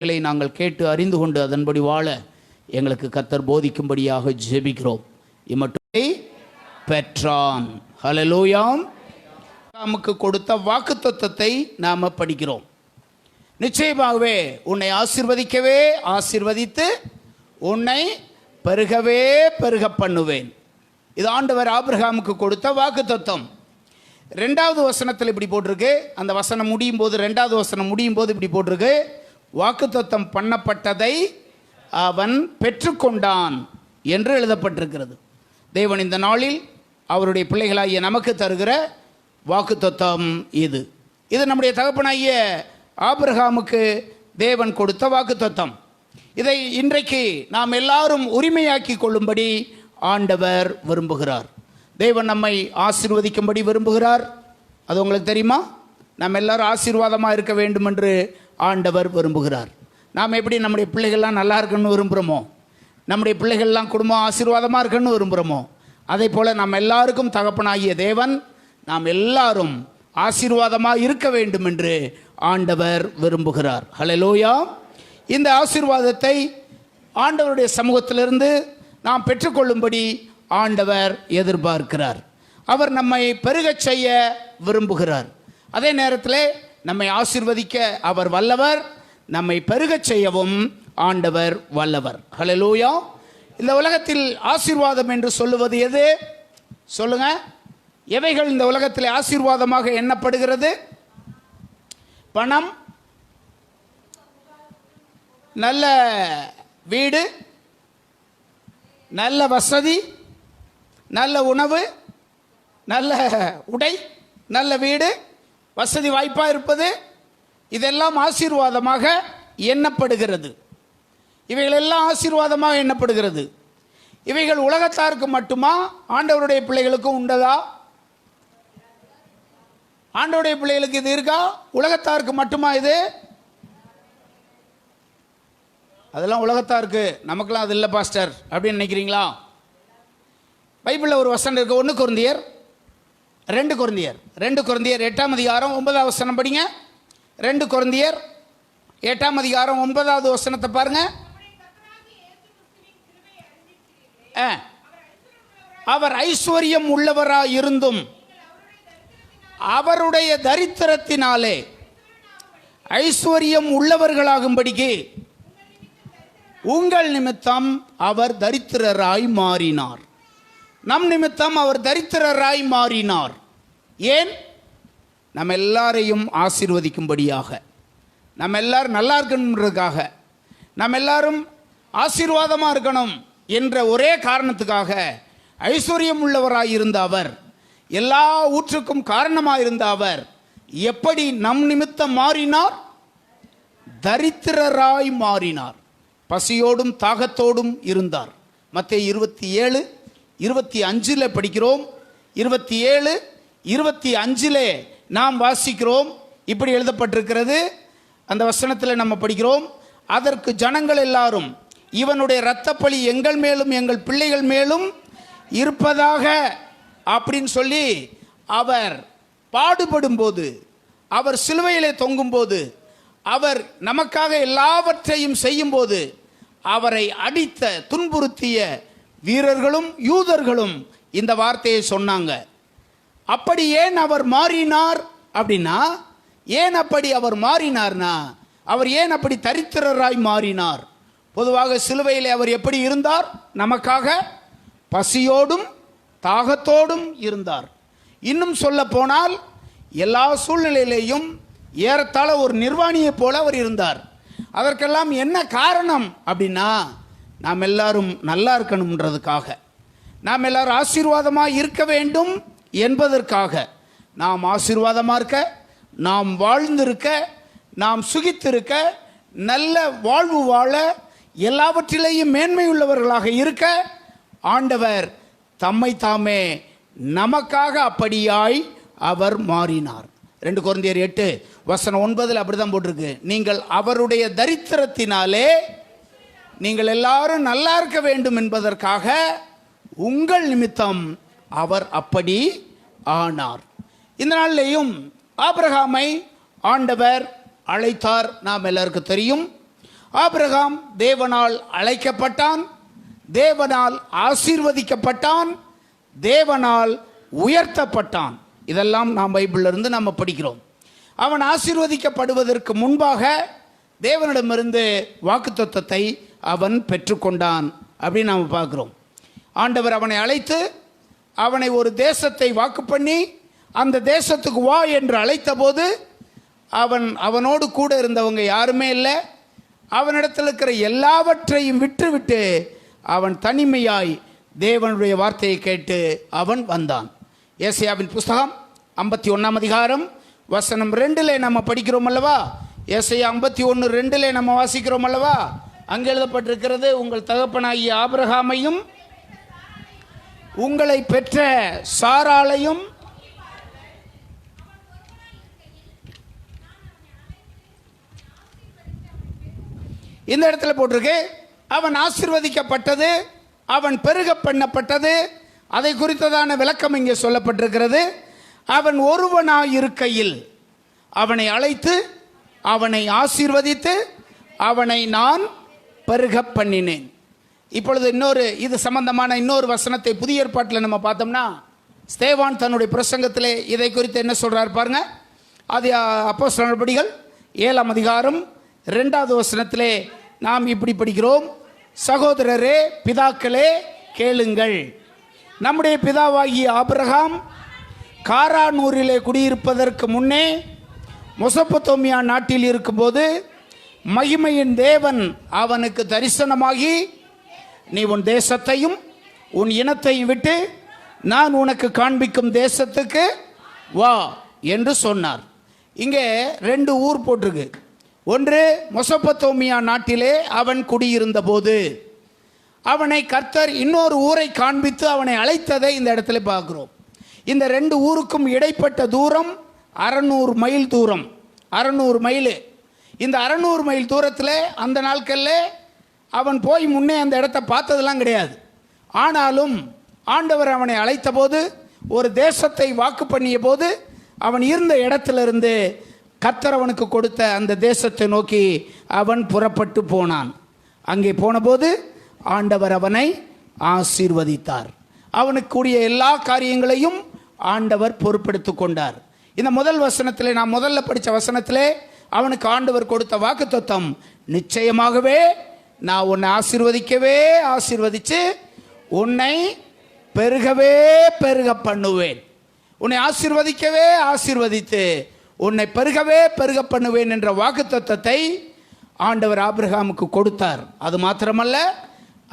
நாங்கள் கேட்டு அறிந்து கொண்டு அதன்படி வாழ எங்களுக்கு கர்த்தர் போதிக்கும்படியாக ஜெபிக்கிறோம். இம்மட்டுமே பெற்றான். ஹல்லேலூயா. நமக்கு கொடுத்த வாக்குத்தத்தத்தை நாம் படிக்கிறோம். நிச்சயமாகவே உன்னை ஆசீர்வதிக்கவே ஆசீர்வதித்து உன்னை பெருகவே பெருக பண்ணுவேன். இது ஆண்டவர் ஆபிரகாமுக்கு கொடுத்த வாக்குத்தத்தம். 2வது வசனத்தில் இப்படி போட்டிருக்கு. அந்த வசனம் முடியும் போது 2வது வசனம் முடியும் போது இப்படி போட்டிருக்கு, வாக்குத்தத்தம் பண்ணப்பட்டதை அவன் பெற்றுக்கொண்டான் என்று எழுதப்பட்டிருக்கிறது. தேவன் இந்த நாளில் அவருடைய பிள்ளைகளாகிய நமக்கு தருகிற வாக்குத்தத்தம் இது. இது நம்முடைய தகப்பனாகிய ஆபிரகாமுக்கு தேவன் கொடுத்த வாக்குத்தத்தம். இதை இன்றைக்கு நாம் எல்லாரும் உரிமையாக்கி கொள்ளும்படி ஆண்டவர் விரும்புகிறார். தேவன் நம்மை ஆசீர்வதிக்கும்படி விரும்புகிறார். அது உங்களுக்கு தெரியுமா? நாம் எல்லாரும் ஆசீர்வாதமாக இருக்க வேண்டும் என்று ஆண்டவர் விரும்புகிறார். நாம் எப்படி நம்முடைய பிள்ளைகள்லாம் நல்லா இருக்கணும்னு விரும்புகிறோமோ, நம்முடைய பிள்ளைகள்லாம் குடும்பம் ஆசீர்வாதமாக இருக்கணும்னு விரும்புகிறோமோ, அதே போல் நம்ம எல்லாருக்கும் தகப்பனாகிய தேவன் நாம் எல்லாரும் ஆசீர்வாதமாக இருக்க வேண்டும் என்று ஆண்டவர் விரும்புகிறார். ஹல்லேலூயா. இந்த ஆசீர்வாதத்தை ஆண்டவருடைய சமூகத்திலிருந்து நாம் பெற்றுக்கொள்ளும்படி ஆண்டவர் எதிர்பார்க்கிறார். அவர் நம்மை பெருகச் செய்ய விரும்புகிறார். அதே நேரத்தில் நம்மை ஆசீர்வதிக்க அவர் வல்லவர், நம்மை பெருகச் செய்யவும் ஆண்டவர் வல்லவர். ஹல்லேலூயா. இந்த உலகத்தில் ஆசீர்வாதம் என்று சொல்லுவது எது? சொல்லுங்க. எவைகள் இந்த உலகத்தில் ஆசீர்வாதமாக எண்ணப்படுகிறது? பணம், நல்ல வீடு, நல்ல வசதி, நல்ல உணவு, நல்ல உடை, நல்ல வீடு, வசதி வாய்ப்பாக இருப்பது, இதெல்லாம் ஆசீர்வாதமாக எண்ணப்படுகிறது. இவைகள் எல்லாம் ஆசீர்வாதமாக எண்ணப்படுகிறது. இவைகள் உலகத்தாருக்கு மட்டுமா, ஆண்டவருடைய பிள்ளைகளுக்கும் உண்டதா? ஆண்டவருடைய பிள்ளைகளுக்கு இது இருக்கா? உலகத்தாருக்கு மட்டுமா இது? அதெல்லாம் உலகத்தாருக்கு, நமக்கெல்லாம் அது இல்லை பாஸ்டர் அப்படின்னு நினைக்கிறீங்களா? பைபிளில் ஒரு வசனம் இருக்கு. 1 கொரிந்தியர் 2 கொரிந்தியர் 8ஆம் அதிகாரம் 9வது வசனம் படிங்க. 2 கொரிந்தியர் 8ஆம் அதிகாரம் 9வது வசனத்தை பாருங்க. அவர் ஐஸ்வர்யம் உள்ளவராய் இருந்தும் அவருடைய தரித்திரத்தினாலே ஐஸ்வர்யம் உள்ளவர்களாகும்படிக்கு உங்கள் நிமித்தம் அவர் தரித்திரராய் மாறினார். நம் நிமித்தம் அவர் தரித்திரராய் மாறினார். ஏன்? நம்ம எல்லாரையும் ஆசீர்வதிக்கும்படியாக, நம்ம எல்லாரும் நல்லா இருக்கணுன்றதுக்காக, நம்ம எல்லாரும் ஆசீர்வாதமாக இருக்கணும் என்ற ஒரே காரணத்துக்காக ஐஸ்வர்யம் உள்ளவராய் இருந்த அவர், எல்லா ஊற்றுக்கும் காரணமாக இருந்த அவர் எப்படி நம் நிமித்தம் மாறினார்? தரித்திரராய் மாறினார். பசியோடும் தாகத்தோடும் இருந்தார். மத்தேயு 27:25 படிக்கிறோம். 27:25 நாம் வாசிக்கிறோம். இப்படி எழுதப்பட்டிருக்கிறது. அந்த வசனத்தில் நம்ம படிக்கிறோம், அதற்கு ஜனங்கள் எல்லாரும் இவனுடைய இரத்தப்பழி எங்கள் மேலும் எங்கள் பிள்ளைகள் மேலும் இருப்பதாக அப்படின்னு சொல்லி, அவர் பாடுபடும் போது, அவர் சிலுவையிலே தொங்கும் போது, அவர் நமக்காக எல்லாவற்றையும் செய்யும் போது அவரை அடித்த துன்புறுத்திய வீரர்களும் யூதர்களும் இந்த வார்த்தையை சொன்னாங்க. அப்படி ஏன் அவர் மாறினார் அப்படின்னா, ஏன் அப்படி அவர் மாறினார்னா, அவர் ஏன் அப்படி தரித்திரராய் மாறினார்? பொதுவாக சிலுவையில் அவர் எப்படி இருந்தார்? நமக்காக பசியோடும் தாகத்தோடும் இருந்தார். இன்னும் சொல்ல போனால் எல்லா சூழ்நிலையிலேயும் ஏறத்தாழ ஒரு நிர்வாணியை போல அவர் இருந்தார். அதற்கெல்லாம் என்ன காரணம் அப்படின்னா, நாம் எல்லாரும் நல்லா இருக்கணுன்றதுக்காக, நாம் எல்லாரும் ஆசீர்வாதமாக இருக்க வேண்டும் என்பதற்காக, நாம் ஆசீர்வாதமாக இருக்க, நாம் வாழ்ந்திருக்க, நாம் சுகித்திருக்க, நல்ல வாழ்வு வாழ, எல்லாவற்றிலேயும் மேன்மை உள்ளவர்களாக இருக்க ஆண்டவர் தம்மை தாமே நமக்காக அப்படியாய் அவர் மாறினார். 2 கொரிந்தியர் 8:9 அப்படிதான் போட்டிருக்கு. நீங்கள் அவருடைய தரித்திரத்தினாலே நீங்கள் எல்லாரும் நல்லா இருக்க வேண்டும் என்பதற்காக உங்கள் நிமித்தம் அவர் அப்படி ஆனார். இந்த நாளிலேயும் ஆபிரகாமை ஆண்டவர் அழைத்தார். நாம் எல்லாருக்கும் தெரியும். ஆபிரகாம் தேவனால் அழைக்கப்பட்டான், தேவனால் ஆசீர்வதிக்கப்பட்டான், தேவனால் உயர்த்தப்பட்டான். இதெல்லாம் நாம் பைபிள்ல இருந்து நம்ம படிக்கிறோம். அவன் ஆசீர்வதிக்கப்படுவதற்கு முன்பாக தேவனிடமிருந்து வாக்குத்தத்தத்தை அவன் பெற்றுக்கொண்டான் அப்படின்னு நாம் பார்க்கிறோம். ஆண்டவர் அவனை அழைத்து அவனை ஒரு தேசத்தை வாக்கு பண்ணி அந்த தேசத்துக்கு வா என்று அழைத்த போது அவனோடு கூட இருந்தவங்க யாருமே இல்லை. அவனிடத்தில் இருக்கிற எல்லாவற்றையும் விட்டுவிட்டு அவன் தனிமையாய் தேவனுடைய வார்த்தையை கேட்டு அவன் வந்தான். ஏசாயாவின் புஸ்தகம் 51 அதிகாரம் வசனம் 2 நம்ம படிக்கிறோம் அல்லவா? ஏசாயா 51:2 நம்ம வாசிக்கிறோம் அல்லவா? அங்கே எழுதப்பட்டிருக்கிறது, உங்கள் தகப்பனாகிய ஆபிரகாமையும் உங்களை பெற்ற சாராளையும் இந்த இடத்துல போட்டிருக்கு. அவன் ஆசீர்வதிக்கப்பட்டது, அவன் பெருக பண்ணப்பட்டது, அதை குறித்ததான விளக்கம் இங்கே சொல்லப்பட்டிருக்கிறது. அவன் ஒருவனாயிருக்கையில் அவனை அழைத்து அவனை ஆசீர்வதித்து அவனை நான் பெருக பண்ணினேன். இப்பொழுது இது சம்பந்தமான இன்னொரு வசனத்தை புதிய ஏற்பாட்டில் நம்ம பார்த்தோம்னா, ஸ்தேவான் தன்னுடைய பிரசங்கத்திலே இதை குறித்து என்ன சொல்றார் பாருங்க. அது அப்போஸ்தலர் நடபடிகள் 7 அதிகாரம் 2 வசனத்திலே நாம் இப்படி படிக்கிறோம். சகோதரரே, பிதாக்களே, கேளுங்கள். நம்முடைய பிதாவாகிய ஆபிரகாம் காரானூரிலே குடியிருப்பதற்கு முன்னே மெசொப்பொத்தேமியா நாட்டில் இருக்கும்போது மகிமையின் தேவன் அவனுக்கு தரிசனமாகி, நீ உன் தேசத்தையும் உன் இனத்தையும் விட்டு நான் உனக்கு காண்பிக்கும் தேசத்துக்கு வா என்று சொன்னார். இங்கே 2 ஊர் போட்டிருக்கு. ஒன்று, மெசொப்பொத்தேமியா நாட்டிலே அவன் குடியிருந்த போது அவனை கர்த்தர் இன்னொரு ஊரை காண்பித்து அவனை அழைத்ததை இந்த இடத்துல பார்க்கிறோம். இந்த 2 ஊருக்கும் இடைப்பட்ட தூரம் 600 மைல் தூரம். 600 மைல். இந்த 600 மைல் தூரத்தில் அந்த நாட்களில் அவன் போய் முன்னே அந்த இடத்த பார்த்ததெல்லாம் கிடையாது. ஆனாலும் ஆண்டவர் அவனை அழைத்த போது, ஒரு தேசத்தை வாக்கு பண்ணிய போது, அவன் இருந்த இடத்திலிருந்து கர்த்தர் அவனுக்கு கொடுத்த அந்த தேசத்தை நோக்கி அவன் புறப்பட்டு போனான். அங்கே போனபோது ஆண்டவர் அவனை ஆசீர்வதித்தார். அவனுக்குரிய எல்லா காரியங்களையும் ஆண்டவர் பொறுப்பெடுத்து கொண்டார். இந்த முதல் வசனத்திலே, நான் முதல்ல படித்த வசனத்திலே அவனுக்கு ஆண்டவர் கொடுத்த வாக்குத்தத்தம், நிச்சயமாகவே நான் உன்னை ஆசீர்வதிக்கவே ஆசீர்வதித்து உன்னை பெருகவே பெருக பண்ணுவேன், உன்னை ஆசீர்வதிக்கவே ஆசீர்வதித்து உன்னை பெருகவே பெருக பண்ணுவேன் என்ற வாக்குத்தத்தத்தை ஆண்டவர் ஆபிரகாமுக்கு கொடுத்தார். அது மாத்திரமல்ல,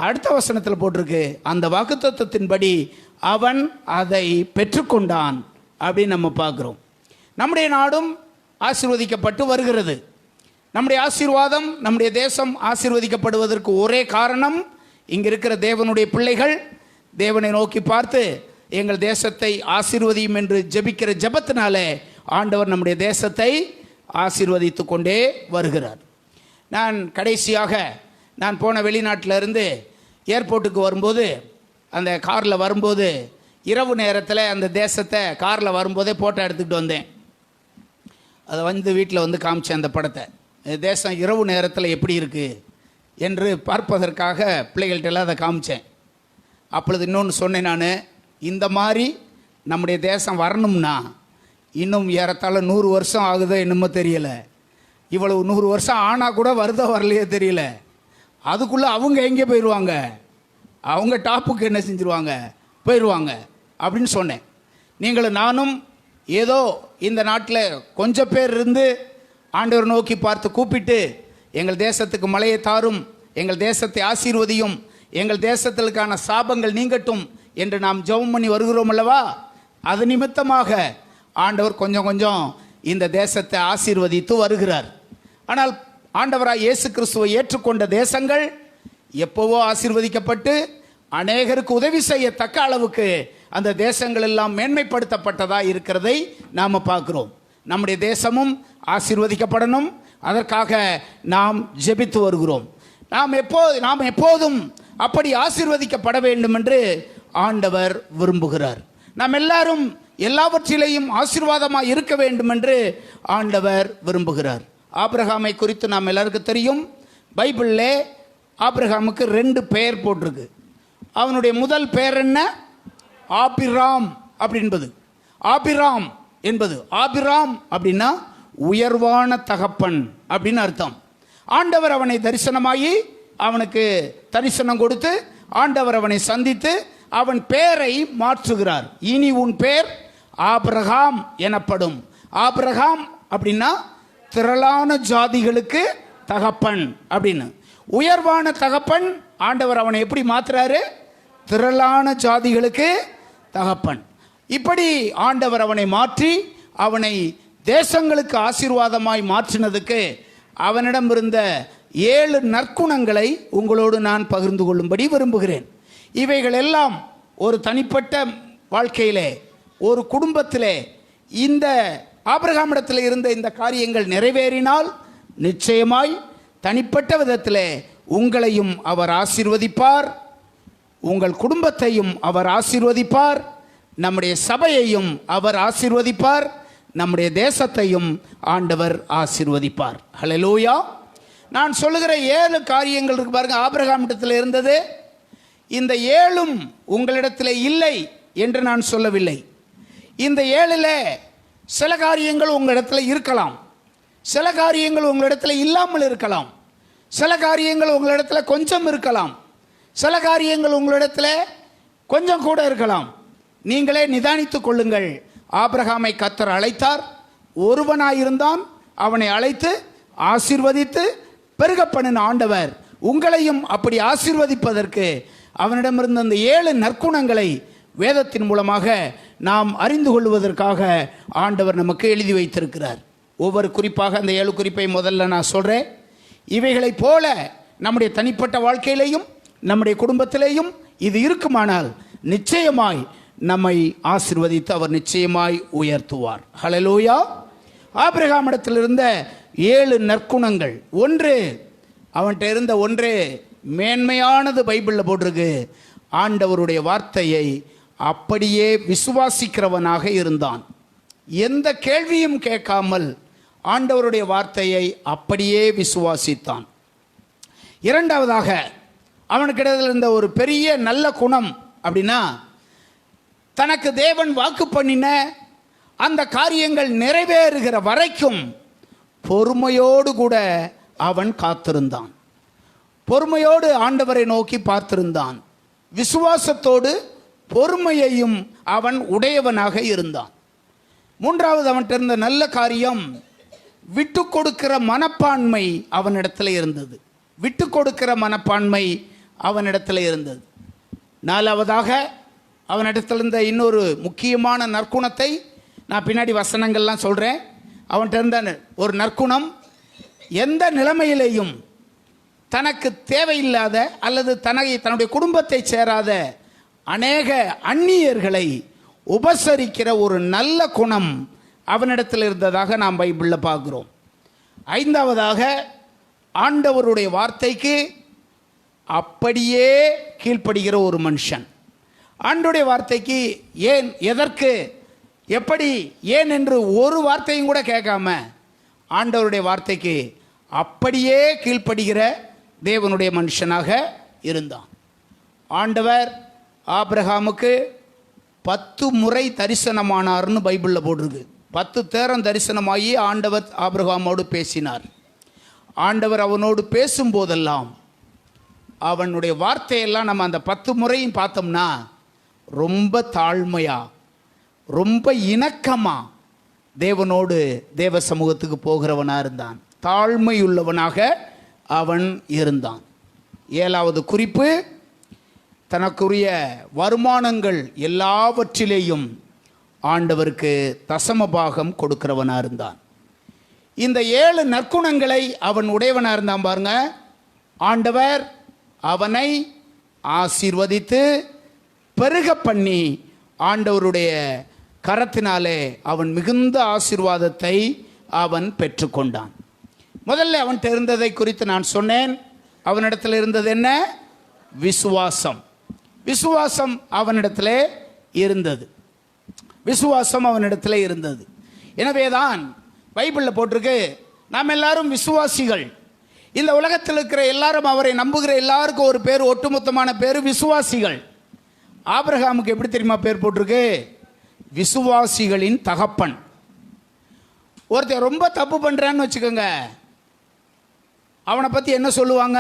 அடுத்த வசனத்தில் போட்டிருக்கு, அந்த வாக்குத்தத்தத்தின்படி அவன் அதை பெற்றுக்கொண்டான் அப்படின்னு நம்ம பார்க்குறோம். நம்முடைய நாடும் ஆசீர்வதிக்கப்பட்டு வருகிறது. நம்முடைய ஆசீர்வாதம், நம்முடைய தேசம் ஆசீர்வதிக்கப்படுவதற்கு ஒரே காரணம், இங்கே இருக்கிற தேவனுடைய பிள்ளைகள் தேவனை நோக்கி பார்த்து எங்கள் தேசத்தை ஆசீர்வதியும் என்று ஜெபிக்கிற ஜெபத்தினாலே ஆண்டவர் நம்முடைய தேசத்தை ஆசீர்வதித்து கொண்டே வருகிறார். நான் கடைசியாக நான் போன வெளிநாட்டில் இருந்து ஏர்போர்ட்டுக்கு வரும்போது, அந்த காரில் வரும்போது, இரவு நேரத்தில் அந்த தேசத்தை காரில் வரும்போதே ஃபோட்டோ எடுத்துக்கிட்டு வந்தேன். அதை வீட்டில் காமிச்சேன். அந்த படத்தை, தேசம் இரவு நேரத்தில் எப்படி இருக்குது என்று பார்ப்பதற்காக பிள்ளைகள்கிட்டலாம் அதை காமிச்சேன். அப்பொழுது இன்னொன்று சொன்னேன், நான் இந்த மாதிரி நம்முடைய தேசம் வரணும்னா இன்னும் ஏறத்தாழ 100 வருஷம் ஆகுதோ என்னமோ தெரியலை. இவ்வளவு 100 வருஷம் ஆனால் கூட வருதோ வரலையே தெரியல. அதுக்குள்ளே அவங்க எங்கே போயிடுவாங்க, அவங்க டாப்புக்கு என்ன செஞ்சுருவாங்க, போயிடுவாங்க அப்படின்னு சொன்னேன். நீங்களும் நானும் ஏதோ இந்த நாட்டில் கொஞ்சம் பேர் இருந்து ஆண்டவர் நோக்கி பார்த்து கூப்பிட்டு, எங்கள் தேசத்துக்கு மழையை தாரும், எங்கள் தேசத்தை ஆசீர்வதியும், எங்கள் தேசத்திற்கான சாபங்கள் நீங்கட்டும் என்று நாம் ஜெபம் பண்ணி வருகிறோம் அல்லவா? அது நிமித்தமாக ஆண்டவர் கொஞ்சம் கொஞ்சம் இந்த தேசத்தை ஆசீர்வதித்து வருகிறார். ஆனால் ஆண்டவராய் இயேசு கிறிஸ்துவை ஏற்றுக்கொண்ட தேசங்கள் எப்போவோ ஆசீர்வதிக்கப்பட்டு அநேகருக்கு உதவி செய்யத்தக்க அளவுக்கு அந்த தேசங்கள் எல்லாம் மேன்மைப்படுத்தப்பட்டதாக இருக்கிறதை நாம் பார்க்கிறோம். நம்முடைய தேசமும் ஆசீர்வதிக்கப்படணும், அதற்காக நாம் ஜெபித்து வருகிறோம். நாம் எப்போதும் அப்படி ஆசீர்வதிக்கப்பட வேண்டும் என்று ஆண்டவர் விரும்புகிறார். நாம் எல்லாரும் எல்லாவற்றிலேயும் ஆசீர்வாதமாக இருக்க வேண்டும் என்று ஆண்டவர் விரும்புகிறார். ஆபிரகாமை குறித்து நாம் எல்லாருக்கும் தெரியும். பைபிளில் ஆபிரகாமுக்கு 2 பெயர் போட்டிருக்கு. அவனுடைய முதல் பெயர் என்ன? ஆபிராம் அப்படின்பது. ஆபிராம் என்பது, ஆபிராம் அப்படின்னா உயர்வான தகப்பன் அப்படின்னு அர்த்தம். ஆண்டவர் அவனை தரிசனமாகி அவனுக்கு தரிசனம் கொடுத்து ஆண்டவர் அவனை சந்தித்து அவன் பெயரை மாற்றுகிறார். இனி உன் பெயர் ஆபிரகாம் எனப்படும். ஆபிரகாம் அப்படின்னா திரளான ஜாதிகளுக்கு தகப்பன் அப்படின்னு. உயர்வான தகப்பன். ஆண்டவர் அவனை எப்படி மாற்றுறாரு? திரளான ஜாதிகளுக்கு தகப்பன். இப்படி ஆண்டவர் அவனை மாற்றி அவனை தேசங்களுக்கு ஆசீர்வாதமாய் மாற்றினதுக்கு அவனிடம் இருந்த 7 நற்குணங்களை உங்களோடு நான் பகிர்ந்து கொள்ளும்படி விரும்புகிறேன். இவைகள் எல்லாம் ஒரு தனிப்பட்ட வாழ்க்கையிலே, ஒரு குடும்பத்திலே இந்த ஆபிரகாமிடத்தில் இருந்த இந்த காரியங்கள் நிறைவேறினால் நிச்சயமாய் தனிப்பட்ட விதத்திலே உங்களையும் அவர் ஆசீர்வதிப்பார், உங்கள் குடும்பத்தையும் அவர் ஆசீர்வதிப்பார், நம்முடைய சபையையும் அவர் ஆசீர்வதிப்பார், நம்முடைய தேசத்தையும் ஆண்டவர் ஆசீர்வதிப்பார். ஹல்லேலூயா. நான் சொல்லுகிற 7 காரியங்கள் இருக்கு பாருங்க, ஆபிரகாமிடத்தில் இருந்தது. இந்த 7ம் உங்களிடத்தில் இல்லை என்று நான் சொல்லவில்லை. இந்த 7ல் சில காரியங்கள் உங்களிடத்தில் இருக்கலாம், சில காரியங்கள் உங்களிடத்தில் இல்லாமல் இருக்கலாம், சில காரியங்கள் உங்களிடத்தில் கொஞ்சம் இருக்கலாம், சில காரியங்கள் உங்களிடத்தில் கொஞ்சம் கூட இருக்கலாம். நீங்களே நிதானித்துக் கொள்ளுங்கள். ஆபிரகாமை கர்த்தர் அழைத்தார், ஒருவனாயிருந்தான். அவனை அழைத்து ஆசீர்வதித்து பெருக பண்ணின ஆண்டவர் உங்களையும் அப்படி ஆசீர்வதிப்பதற்கு அவனிடமிருந்த அந்த 7 நற்குணங்களை வேதத்தின் மூலமாக நாம் அறிந்து கொள்வதற்காக ஆண்டவர் நமக்கு எழுதி வைத்திருக்கிறார். ஒவ்வொரு குறிப்பாக அந்த 7 குறிப்பை முதல்ல நான் சொல்கிறேன். இவைகளைப் போல நம்முடைய தனிப்பட்ட வாழ்க்கையிலையும் நம்முடைய குடும்பத்திலேயும் இது இருக்குமானால் நிச்சயமாய் நம்மை ஆசீர்வதித்து அவர் நிச்சயமாய் உயர்த்துவார். ஹல்லேலூயா. ஆபிரகாமிடத்தில் இருந்த 7 நற்குணங்கள். ஒன்று, அவன்கிட்ட இருந்த ஒன்று மேன்மையானது. பைபிளில் போட்டிருக்கு, ஆண்டவருடைய வார்த்தையை அப்படியே விசுவாசிக்கிறவனாக இருந்தான். எந்த கேள்வியும் கேட்காமல் ஆண்டவருடைய வார்த்தையை அப்படியே விசுவாசித்தான். இரண்டாவதாக அவனுக்கு இருந்த ஒரு பெரிய நல்ல குணம் அப்படின்னா, தனக்கு தேவன் வாக்கு பண்ணின அந்த காரியங்கள் நிறைவேறுகிற வரைக்கும் பொறுமையோடு கூட அவன் காத்திருந்தான். பொறுமையோடு ஆண்டவரை நோக்கி பார்த்திருந்தான். விசுவாசத்தோடு பொறுமையையும் அவன் உடையவனாக இருந்தான். மூன்றாவது அவன்கிட்ட இருந்த நல்ல காரியம் விட்டு கொடுக்கிற மனப்பான்மை அவனிடத்தில் இருந்தது. விட்டு கொடுக்கிற மனப்பான்மை அவனிடத்தில் இருந்தது. நாலாவதாக அவனிடத்தில் இருந்த இன்னொரு முக்கியமான நற்குணத்தை நான் பின்னாடி வசனங்கள்லாம் சொல்கிறேன். அவன்கிட்ட இருந்த ஒரு நற்குணம், எந்த நிலைமையிலேயும் தனக்கு தேவையில்லாத அல்லது தன்னுடைய குடும்பத்தை சேராத அநேக அந்நியர்களை உபசரிக்கிற ஒரு நல்ல குணம் அவனிடத்தில் இருந்ததாக நாம் பைபிளில் பார்க்குறோம். ஐந்தாவதாக ஆண்டவருடைய வார்த்தைக்கு அப்படியே கீழ்ப்படுகிற ஒரு மனுஷன். ஆண்டவருடைய வார்த்தைக்கு ஏன், எதற்கு, எப்படி, ஏன் என்று ஒரு வார்த்தையும் கூட கேட்காம ஆண்டவருடைய வார்த்தைக்கு அப்படியே கீழ்ப்படுகிற தேவனுடைய மனுஷனாக இருந்தான். ஆண்டவர் ஆபிரகாமுக்கு 10 முறை தரிசனமானார்னு பைபிளில் போட்டிருக்கு. 10 தேரம் தரிசனமாகி ஆண்டவர் ஆபிரகாமோடு பேசினார். ஆண்டவர் அவனோடு பேசும்போதெல்லாம் அவனுடைய வார்த்தையெல்லாம் நம்ம அந்த 10 முறையும் பார்த்தோம்னா ரொம்ப தாழ்மையா, ரொம்ப இணக்கமா தேவனோடு தேவ சமூகத்துக்கு போகிறவனாக இருந்தான். தாழ்மையுள்ளவனாக அவன் இருந்தான். 7வது குறிப்பு, தனக்குரிய வருமானங்கள் எல்லாவற்றிலேயும் ஆண்டவருக்கு தசமபாகம் கொடுக்கிறவனாக இருந்தான். இந்த 7 நற்குணங்களை அவன் உடையவனாக இருந்தான் பாருங்க. ஆண்டவர் அவனை ஆசீர்வதித்து பெருக பண்ணி ஆண்டவருடைய கரத்தினாலே அவன் மிகுந்த ஆசீர்வாதத்தை அவன் பெற்றுக்கொண்டான். முதல்ல அவன்கிட்ட இருந்ததை குறித்து நான் சொன்னேன். அவனிடத்தில் இருந்தது என்ன? விசுவாசம். விசுவாசம் அவனிடத்தில் இருந்தது. விசுவாசம் அவனிடத்தில் இருந்தது. எனவே தான் பைபிளில் போட்டிருக்கு, நாம் எல்லாரும் விசுவாசிகள். இந்த உலகத்தில் இருக்கிற எல்லாரும் அவரை நம்புகிற எல்லாருக்கும் ஒரு பேர், ஒட்டுமொத்தமான பேர் விசுவாசிகள். ஆபிரகாமுக்கு எப்படி தெரியுமா பேர் போட்டிருக்கு? விசுவாசிகளின் தகப்பன். ஒருத்தர் ரொம்ப தப்பு பண்ணுறான்னு வச்சுக்கோங்க, அவனை பற்றி என்ன சொல்லுவாங்க?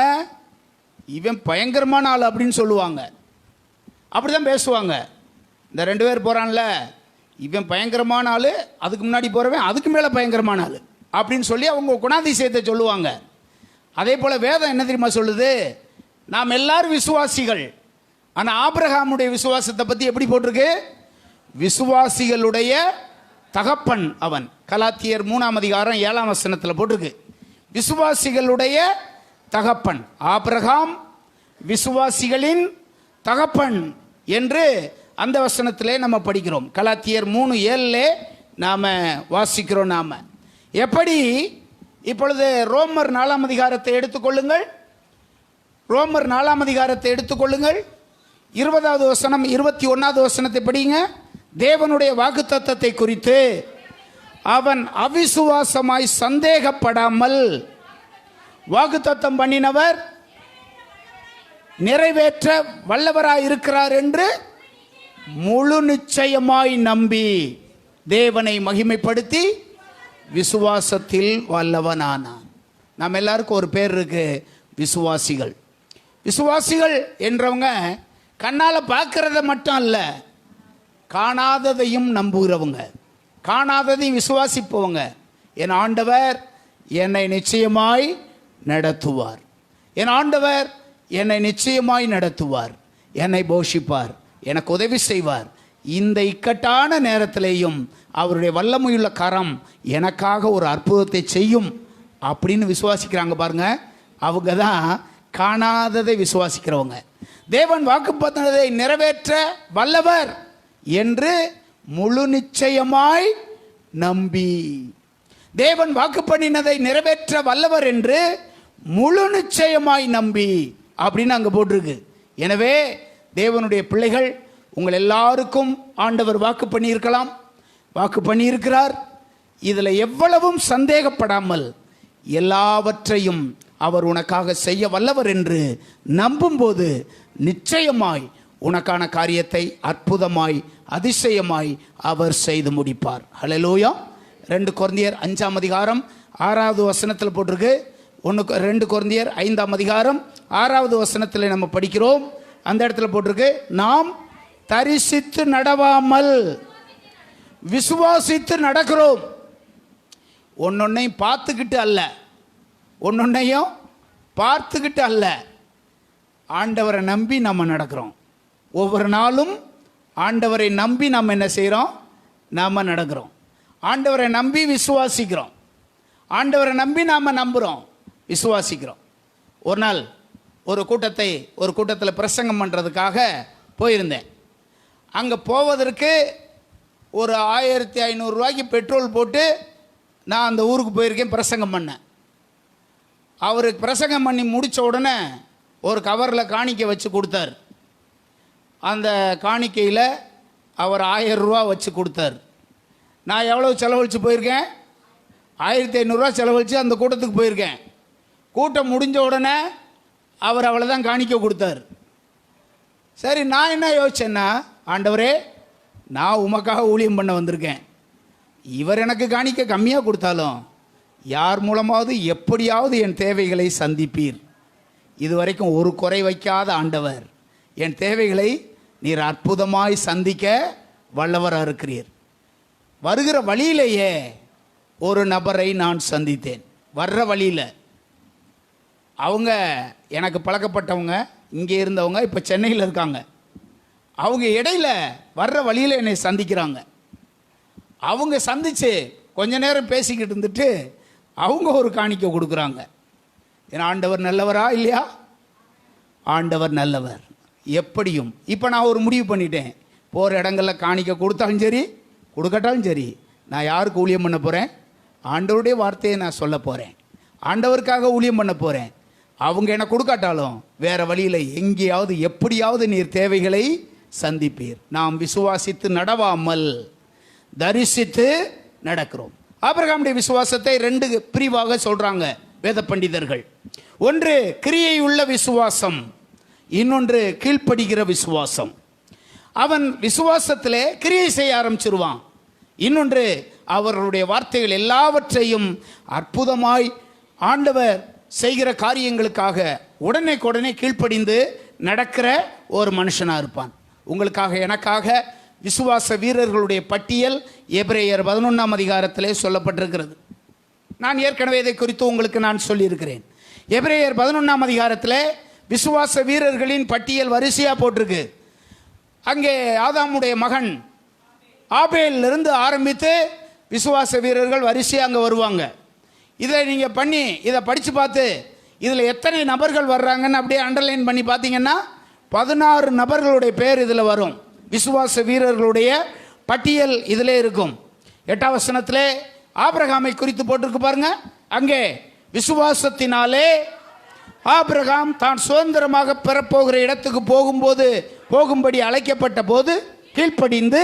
இவன் பயங்கரமான ஆள் அப்படின்னு சொல்லுவாங்க. அப்படி தான் பேசுவாங்க. இந்த 2 பேர் போகிறான்ல, இவன் பயங்கரமான ஆள், அதுக்கு முன்னாடி போகிறவன் அதுக்கு மேலே பயங்கரமான ஆள் அப்படின்னு சொல்லி அவங்க குணாதிசயத்தை சொல்லுவாங்க. அதே போல் வேதம் என்ன தெரியுமா சொல்லுது? நாம் எல்லாரும் விசுவாசிகள். ஆனால் ஆபிரகாமுடைய விசுவாசத்தை பற்றி எப்படி போட்டிருக்கு? விசுவாசிகளுடைய தகப்பன் அவன். கலாத்தியர் 3ஆம் அதிகாரம் 7ஆம் வசனத்தில் போட்டிருக்கு. விசுவாசிகளுடைய தகப்பன் ஆபிரகாம், விசுவாசிகளின் தகப்பன் என்று அந்த வசனத்திலே நம்ம படிக்கிறோம். கலாத்தியர் 3:7 நாம் வாசிக்கிறோம். நாம் எப்படி? இப்பொழுது ரோமர் 4ஆம் அதிகாரத்தை எடுத்துக்கொள்ளுங்கள். ரோமர் 4ஆம் அதிகாரத்தை எடுத்துக்கொள்ளுங்கள். 20வது வசனம் 21வது வசனத்தை படிங்க. தேவனுடைய வாக்குத்தத்தத்தை குறித்து அவன் அவிசுவாசமாய் சந்தேகப்படாமல் வாக்குத்தத்தம் பண்ணினவர் நிறைவேற்ற வல்லவராய் இருக்கிறார் என்று முழு நிச்சயமாய் நம்பி தேவனை மகிமைப்படுத்தி விசுவாசத்தில் வல்லவனானான். நம்ம எல்லாருக்கும் ஒரு பேர் இருக்கு, விசுவாசிகள். விசுவாசிகள் என்றவங்க கண்ணால் பார்க்கறத மட்டும் அல்ல, காணாததையும் நம்புகிறவங்க, காணாததையும் விசுவாசிப்பவங்க. என் ஆண்டவர் என்னை நிச்சயமாய் நடத்துவார், என் ஆண்டவர் என்னை நிச்சயமாய் நடத்துவார், என்னை போஷிப்பார், எனக்கு உதவி செய்வார், இந்த இக்கட்டான நேரத்திலேயும் அவருடைய வல்லமையுள்ள கரம் எனக்காக ஒரு அற்புதத்தை செய்யும் அப்படின்னு விசுவாசிக்கிறாங்க பாருங்க. அவங்க தான் காணாததை விசுவாசிக்கிறவங்க. தேவன் வாக்குப்பத்ததை நிறைவேற்ற வல்லவர் என்று முழு நிச்சயமாய் நம்பி, தேவன் வாக்கு பண்ணினதை நிறைவேற்ற வல்லவர் என்று முழு நிச்சயமாய் நம்பி அப்படின்னு அங்கே போட்டிருக்கு. எனவே தேவனுடைய பிள்ளைகள், உங்கள் எல்லாருக்கும் ஆண்டவர் வாக்கு பண்ணியிருக்கலாம், வாக்கு பண்ணியிருக்கிறார். இதில் எவ்வளவும் சந்தேகப்படாமல் எல்லாவற்றையும் அவர் உனக்காக செய்ய வல்லவர் என்று நம்பும்போது நிச்சயமாய் உனக்கான காரியத்தை அற்புதமாய் அதிசயமாய் அவர் செய்து முடிப்பார். ஹல்லேலூயா. 2 கொரிந்தியர் 5ஆம் அதிகாரம் 6வது வசனத்தில் போட்டிருக்கு. 2 கொரிந்தியர் 5ஆம் அதிகாரம் 6வது வசனத்தில் நம்ம படிக்கிறோம். அந்த இடத்துல போட்டிருக்கு, நாம் தரிசித்து நடவாமல் விசுவாசித்து நடக்கிறோம். ஒன்னொன்னையும் பார்த்துக்கிட்டு அல்ல, ஒன்னொன்னையும் பார்த்துக்கிட்டு அல்ல, ஆண்டவரை நம்பி நம்ம நடக்கிறோம். ஒவ்வொரு நாளும் ஆண்டவரை நம்பி நம்ம என்ன செய்கிறோம்? நாம் நடக்கிறோம். ஆண்டவரை நம்பி விசுவாசிக்கிறோம். ஆண்டவரை நம்பி நாம் நம்புகிறோம், விசுவாசிக்கிறோம். ஒரு நாள் ஒரு கூட்டத்தில் பிரசங்கம் பண்ணுறதுக்காக போயிருந்தேன். அங்கே போவதற்கு ஒரு 1500 ரூபாய்க்கு பெட்ரோல் போட்டு நான் அந்த ஊருக்கு போயிருக்கேன், பிரசங்கம் பண்ணேன். அவருக்கு பிரசங்கம் பண்ணி முடித்த உடனே ஒரு கவரில் காணிக்கை வச்சு கொடுத்தார். அந்த காணிக்கையில் அவர் 1000 ரூபா வச்சு கொடுத்தார். நான் எவ்வளோ செலவழித்து போயிருக்கேன்? 1500 ரூபா செலவழித்து அந்த கூட்டத்துக்கு போயிருக்கேன். கூட்டம் முடிஞ்ச உடனே அவர் அவ்வளோதான் காணிக்கை கொடுத்தார். சரி, நான் என்ன யோசிச்சேன்னா, ஆண்டவரே, நான் உமக்காக ஊழியம் பண்ண வந்திருக்கேன், இவர் எனக்கு காணிக்கை கம்மியாக கொடுத்தாலும் யார் மூலமாவது எப்படியாவது என் தேவைகளை சந்திப்பீர். இதுவரைக்கும் ஒரு குறை வைக்காத ஆண்டவர், என் தேவைகளை நீர் அற்புதமாய் சந்திக்க வல்லவராக இருக்கிறீர். வருகிற வழியிலேயே ஒரு நபரை நான் சந்தித்தேன். வர்ற வழியில் அவங்க எனக்கு பழக்கப்பட்டவங்க, இங்கே இருந்தவங்க, இப்போ சென்னையில் இருக்காங்க. அவங்க இடையில வர்ற வழியில் என்னை சந்திக்கிறாங்க. அவங்க சந்தித்து கொஞ்ச நேரம் பேசிக்கிட்டு இருந்துட்டு அவங்க ஒரு காணிக்கை கொடுக்குறாங்க. ஏன்னா ஆண்டவர் நல்லவரா இல்லையா? ஆண்டவர் நல்லவர். எப்படியும் இப்போ நான் ஒரு முடிவு பண்ணிட்டேன், போகிற இடங்களில் காணிக்கை கொடுத்தாலும் சரி கொடுக்கட்டாலும் சரி, நான் யாருக்கு ஊழியம் பண்ண போகிறேன்? ஆண்டவருடைய வார்த்தையை நான் சொல்ல போகிறேன், ஆண்டவருக்காக ஊழியம் பண்ண போகிறேன். அவங்க என்னை கொடுக்காட்டாலும் வேறு வழியில் எங்கேயாவது எப்படியாவது நீர் தேவைகளை சந்திப்பீர். நாம் விசுவாசித்து நடவாமல் தரிசித்து நடக்கிறோம். ஆபிரகாமுடைய விசுவாசத்தை 2 பிரிவாக சொல்கிறாங்க வேத பண்டிதர்கள். ஒன்று கிரியை உள்ள விசுவாசம், இன்னொன்று கீழ்ப்படுகிற விசுவாசம். அவன் விசுவாசத்திலே கிரியை செய்ய ஆரம்பிச்சிருவான். இன்னொன்று அவர்களுடைய வார்த்தைகள் எல்லாவற்றையும் அற்புதமாய் ஆண்டவர் செய்கிற காரியங்களுக்காக உடனே கீழ்ப்படிந்து நடக்கிற ஒரு மனுஷனாக இருப்பான். உங்களுக்காக எனக்காக விசுவாச வீரர்களுடைய பட்டியல் எபிரேயர் 11ஆம் அதிகாரத்திலே சொல்லப்பட்டிருக்கிறது. நான் ஏற்கனவே இதை குறித்து உங்களுக்கு நான் சொல்லியிருக்கிறேன். எபிரேயர் 11ஆம் அதிகாரத்தில் விசுவாச வீரர்களின் பட்டியல் வரிசையாக போட்டிருக்கு. அங்கே ஆதாமுடைய மகன் ஆபேலிருந்து ஆரம்பித்து விசுவாச வீரர்கள் வரிசையாக அங்கே வருவாங்க. இதில் நீங்கள் இதை படித்து பார்த்து இதில் எத்தனை நபர்கள் வர்றாங்கன்னு அப்படியே அண்டர்லைன் பண்ணி பார்த்தீங்கன்னா 16 நபர்களுடைய பேர் இதில் வரும். விசுவாச வீரர்களுடைய பட்டியல் இதிலே இருக்கும். 8ஆம் வசனத்திலே ஆபிரகாமை குறித்து போட்டிருக்கு பாருங்க. அங்கே விசுவாசத்தினாலே ஆபிரகாம் தான் சுதந்திரமாக பெறப்போகிற இடத்துக்கு போகும்படி அழைக்கப்பட்ட போது கீழ்ப்படிந்து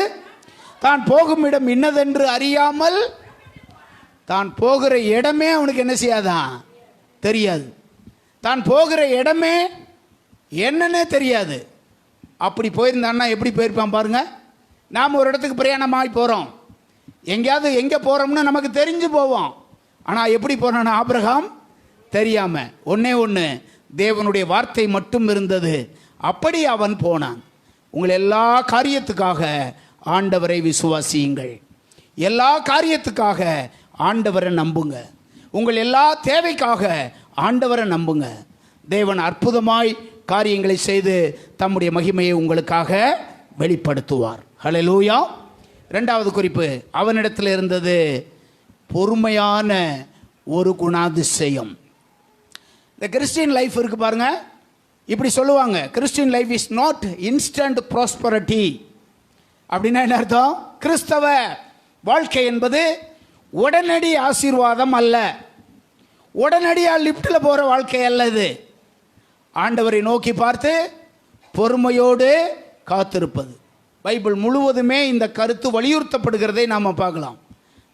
தான் போகும் இடம் இன்னதென்று அறியாமல், தான் போகிற இடமே அவனுக்கு என்ன செய்யாதான் தெரியாது. தான் போகிற இடமே என்னன்னே தெரியாது. அப்படி போயிருந்தான்னா எப்படி போயிருப்பான் பாருங்க. நாம் ஒரு இடத்துக்கு பிரயாணமாகி போகிறோம், எங்கே போகிறோம்னு நமக்கு தெரிஞ்சு போவோம். ஆனால் எப்படி போனான்னா ஆபிரகாம் தெரியாமல் ஒன்று தேவனுடைய வார்த்தை மட்டும் இருந்தது, அப்படி அவன் போனான். உங்கள் எல்லா காரியத்துக்காக ஆண்டவரை விசுவாசியுங்கள். எல்லா காரியத்துக்காக ஆண்டவரை நம்புங்க. உங்கள் எல்லா தேவைக்காக ஆண்டவரை நம்புங்க. தேவன் அற்புதமாய் காரியங்களை செய்து தம்முடைய மகிமையை உங்களுக்காக வெளிப்படுத்துவார். ஹல்லேலூயா. 2வது குறிப்பு, அவனிடத்தில் இருந்தது பொறுமையான ஒரு குணாதிசயம். இந்த கிறிஸ்டியன் லைஃப் இருக்கு பாருங்க, இப்படி சொல்லுவாங்க, Christian life is not instant prosperity. அப்படின்னா என்ன அர்த்தம்? கிறிஸ்தவ வாழ்க்கை என்பது உடனடி ஆசீர்வாதம் அல்ல, உடனடியாக லிப்டில் போகிற வாழ்க்கை அல்ல. இது ஆண்டவரை நோக்கி பார்த்து பொறுமையோடு காத்திருப்பது. பைபிள் முழுவதுமே இந்த கருத்து வலியுறுத்தப்படுகிறதை நாம் பார்க்கலாம்.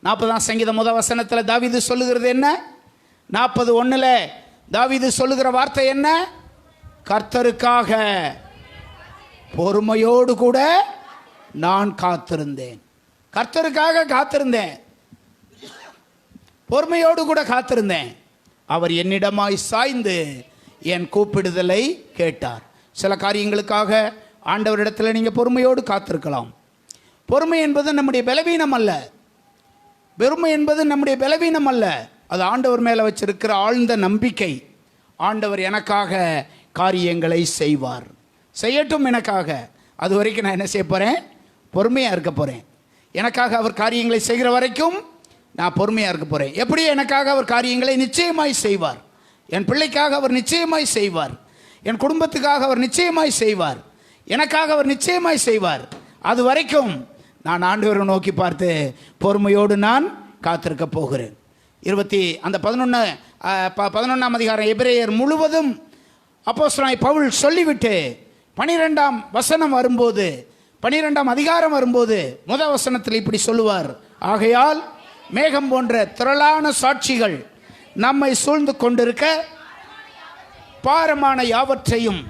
40ஆம் சங்கீதம் 1 வசனத்தில் தாவீது சொல்லுகிறது என்ன? 40:1 தாவீது சொல்லுகிற வார்த்தை என்ன? கர்த்தருக்காக பொறுமையோடு கூட நான் காத்திருந்தேன். கர்த்தருக்காக காத்திருந்தேன், பொறுமையோடு கூட காத்திருந்தேன். அவர் என்னிடமாய் சாய்ந்து என் கூப்பிடுதலை கேட்டார். சில காரியங்களுக்காக ஆண்டவரிடத்தில் நீங்கள் பொறுமையோடு காத்திருக்கலாம். பொறுமை என்பது நம்முடைய பலவீனம் அல்ல, பெருமை என்பது நம்முடைய பலவீனம் அல்ல, அது ஆண்டவர் மேலே வச்சிருக்கிற ஆழ்ந்த நம்பிக்கை. ஆண்டவர் எனக்காக காரியங்களை செய்வார், செய்யட்டும் எனக்காக. அது வரைக்கும் நான் என்ன செய்ய போகிறேன்? பொறுமையாக இருக்க போகிறேன். எனக்காக அவர் காரியங்களை செய்கிற வரைக்கும் நான் பொறுமையாக இருக்க போகிறேன். எப்படி எனக்காக அவர் காரியங்களை நிச்சயமாய் செய்வார். என் பிள்ளைக்காக அவர் நிச்சயமாய் செய்வார், என் குடும்பத்துக்காக அவர் நிச்சயமாய் செய்வார், எனக்காக அவர் நிச்சயமாய் செய்வார். அது வரைக்கும் நான் ஆண்டவரை நோக்கி பார்த்து பொறுமையோடு நான் காத்திருக்க போகிறேன். 11ஆம் அதிகாரம் எபிரேயர் முழுவதும் அப்போஸ்தலனாகிய பவுல் சொல்லிவிட்டு 12ஆம் வசனம் வரும்போது, 12ஆம் அதிகாரம் வரும்போது 1 வசனத்தில் இப்படி சொல்லுவார், ஆகையால் மேகம் போன்ற திரளான சாட்சிகள் நம்மை சூழ்ந்து கொண்டிருக்க பாரமான யாவற்றையும்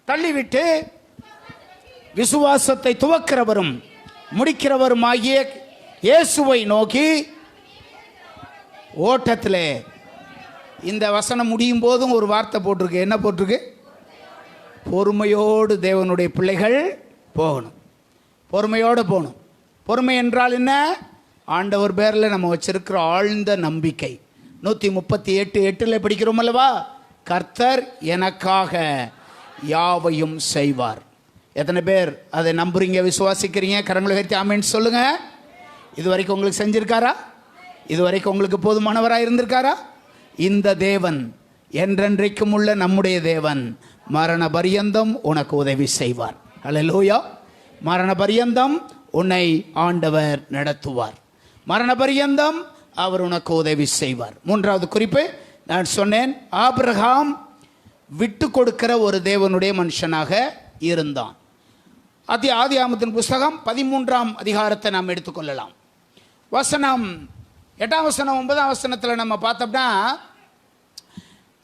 தள்ளிவிட்டு விசுவாசத்தை துவக்கிறவரும் முடிக்கிறவரும் ஆகிய இயேசுவை நோக்கி ஓட்டத்திலே. இந்த வசனம் முடியும் போதும் ஒரு வார்த்தை போட்டிருக்கு. என்ன போட்டிருக்கு? பொறுமையோடு தேவனுடைய பிள்ளைகள் போகணும், பொறுமையோடு போகணும். பொறுமை என்றால் என்ன? ஆண்டவர் பேரில் நம்ம வச்சிருக்கிற ஆழ்ந்த நம்பிக்கை. 138:8 படிக்கிறோம் அல்லவா? கர்த்தர் எனக்காக யாவையும் செய்வார். எத்தனை பேர் அதை நம்புறீங்க, விசுவாசிக்கிறீங்க? கரங்களை உயர்த்தி ஆமென் சொல்லுங்க. இது வரைக்கும் உங்களுக்கு செஞ்சிருக்காரா? இது வரைக்கும் உங்களுக்கு போதுமானவராக இருந்திருக்காரா? இந்த தேவன் என்றென்றைக்கும் உள்ள நம்முடைய தேவன் மரண பரியந்தம் உனக்கு உதவி செய்வார். அல்லேலூயா. மரண பரியந்தம் உன்னை ஆண்டவர் நடத்துவார், மரண பரியந்தம் அவர் உனக்கு உதவி செய்வார். 3வது குறிப்பு நான் சொன்னேன், ஆபிரகாம் விட்டு கொடுக்கிற ஒரு தேவனுடைய மனுஷனாக இருந்தான். ஆதியாகமத்தின் புஸ்தகம் 13ஆம் அதிகாரத்தை நாம் எடுத்துக்கொள்ளலாம். வசனம் 8ஆம் வசனம் 9ஆம் வசனத்தில் நம்ம பார்த்தோம்னா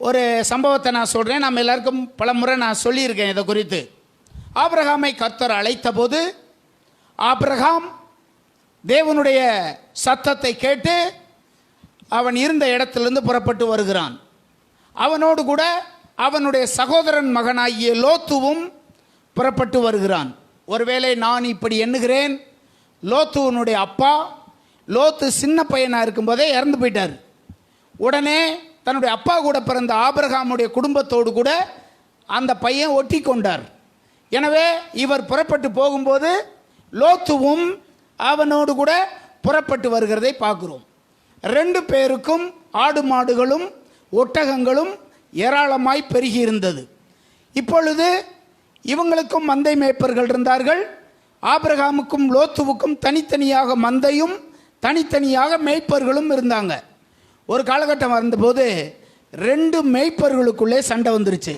ஒரு சம்பவத்தை நான் சொல்கிறேன். நம்ம எல்லாருக்கும் பல முறை நான் சொல்லியிருக்கேன் இதை குறித்து. ஆபிரகாமை கர்த்தர் அழைத்த போது ஆபிரகாம் தேவனுடைய சத்தத்தை கேட்டு அவன் இருந்த இடத்திலிருந்து புறப்பட்டு வருகிறான். அவனோடு கூட அவனுடைய சகோதரன் மகனாகிய லோத்துவும் புறப்பட்டு வருகிறான். ஒருவேளை நான் இப்படி எண்ணுகிறேன், லோத்துவனுடைய அப்பா லோத்து சின்ன பையனாக இருக்கும்போதே இறந்து போயிட்டார். உடனே தன்னுடைய அப்பா கூட பிறந்த ஆபிரகாமுடைய குடும்பத்தோடு கூட அந்த பையன் ஒட்டி கொண்டார். எனவே இவர் புறப்பட்டு போகும்போது லோத்துவும் அவனோடு கூட புறப்பட்டு வருகிறதை பார்க்கிறோம். 2 பேருக்கும் ஆடு மாடுகளும் ஒட்டகங்களும் ஏராளமாய் பெருகி இருந்தது. இப்பொழுது இவங்களுக்கும் மந்தை மேய்ப்பர்கள் இருந்தார்கள். ஆபிரகாமுக்கும் லோத்துவுக்கும் தனித்தனியாக மந்தையும் தனித்தனியாக மேய்ப்பர்களும் இருந்தாங்க. ஒரு காலகட்டம் வந்தபோது 2 மேய்ப்பர்களுக்குள்ளே சண்டை வந்துருச்சு.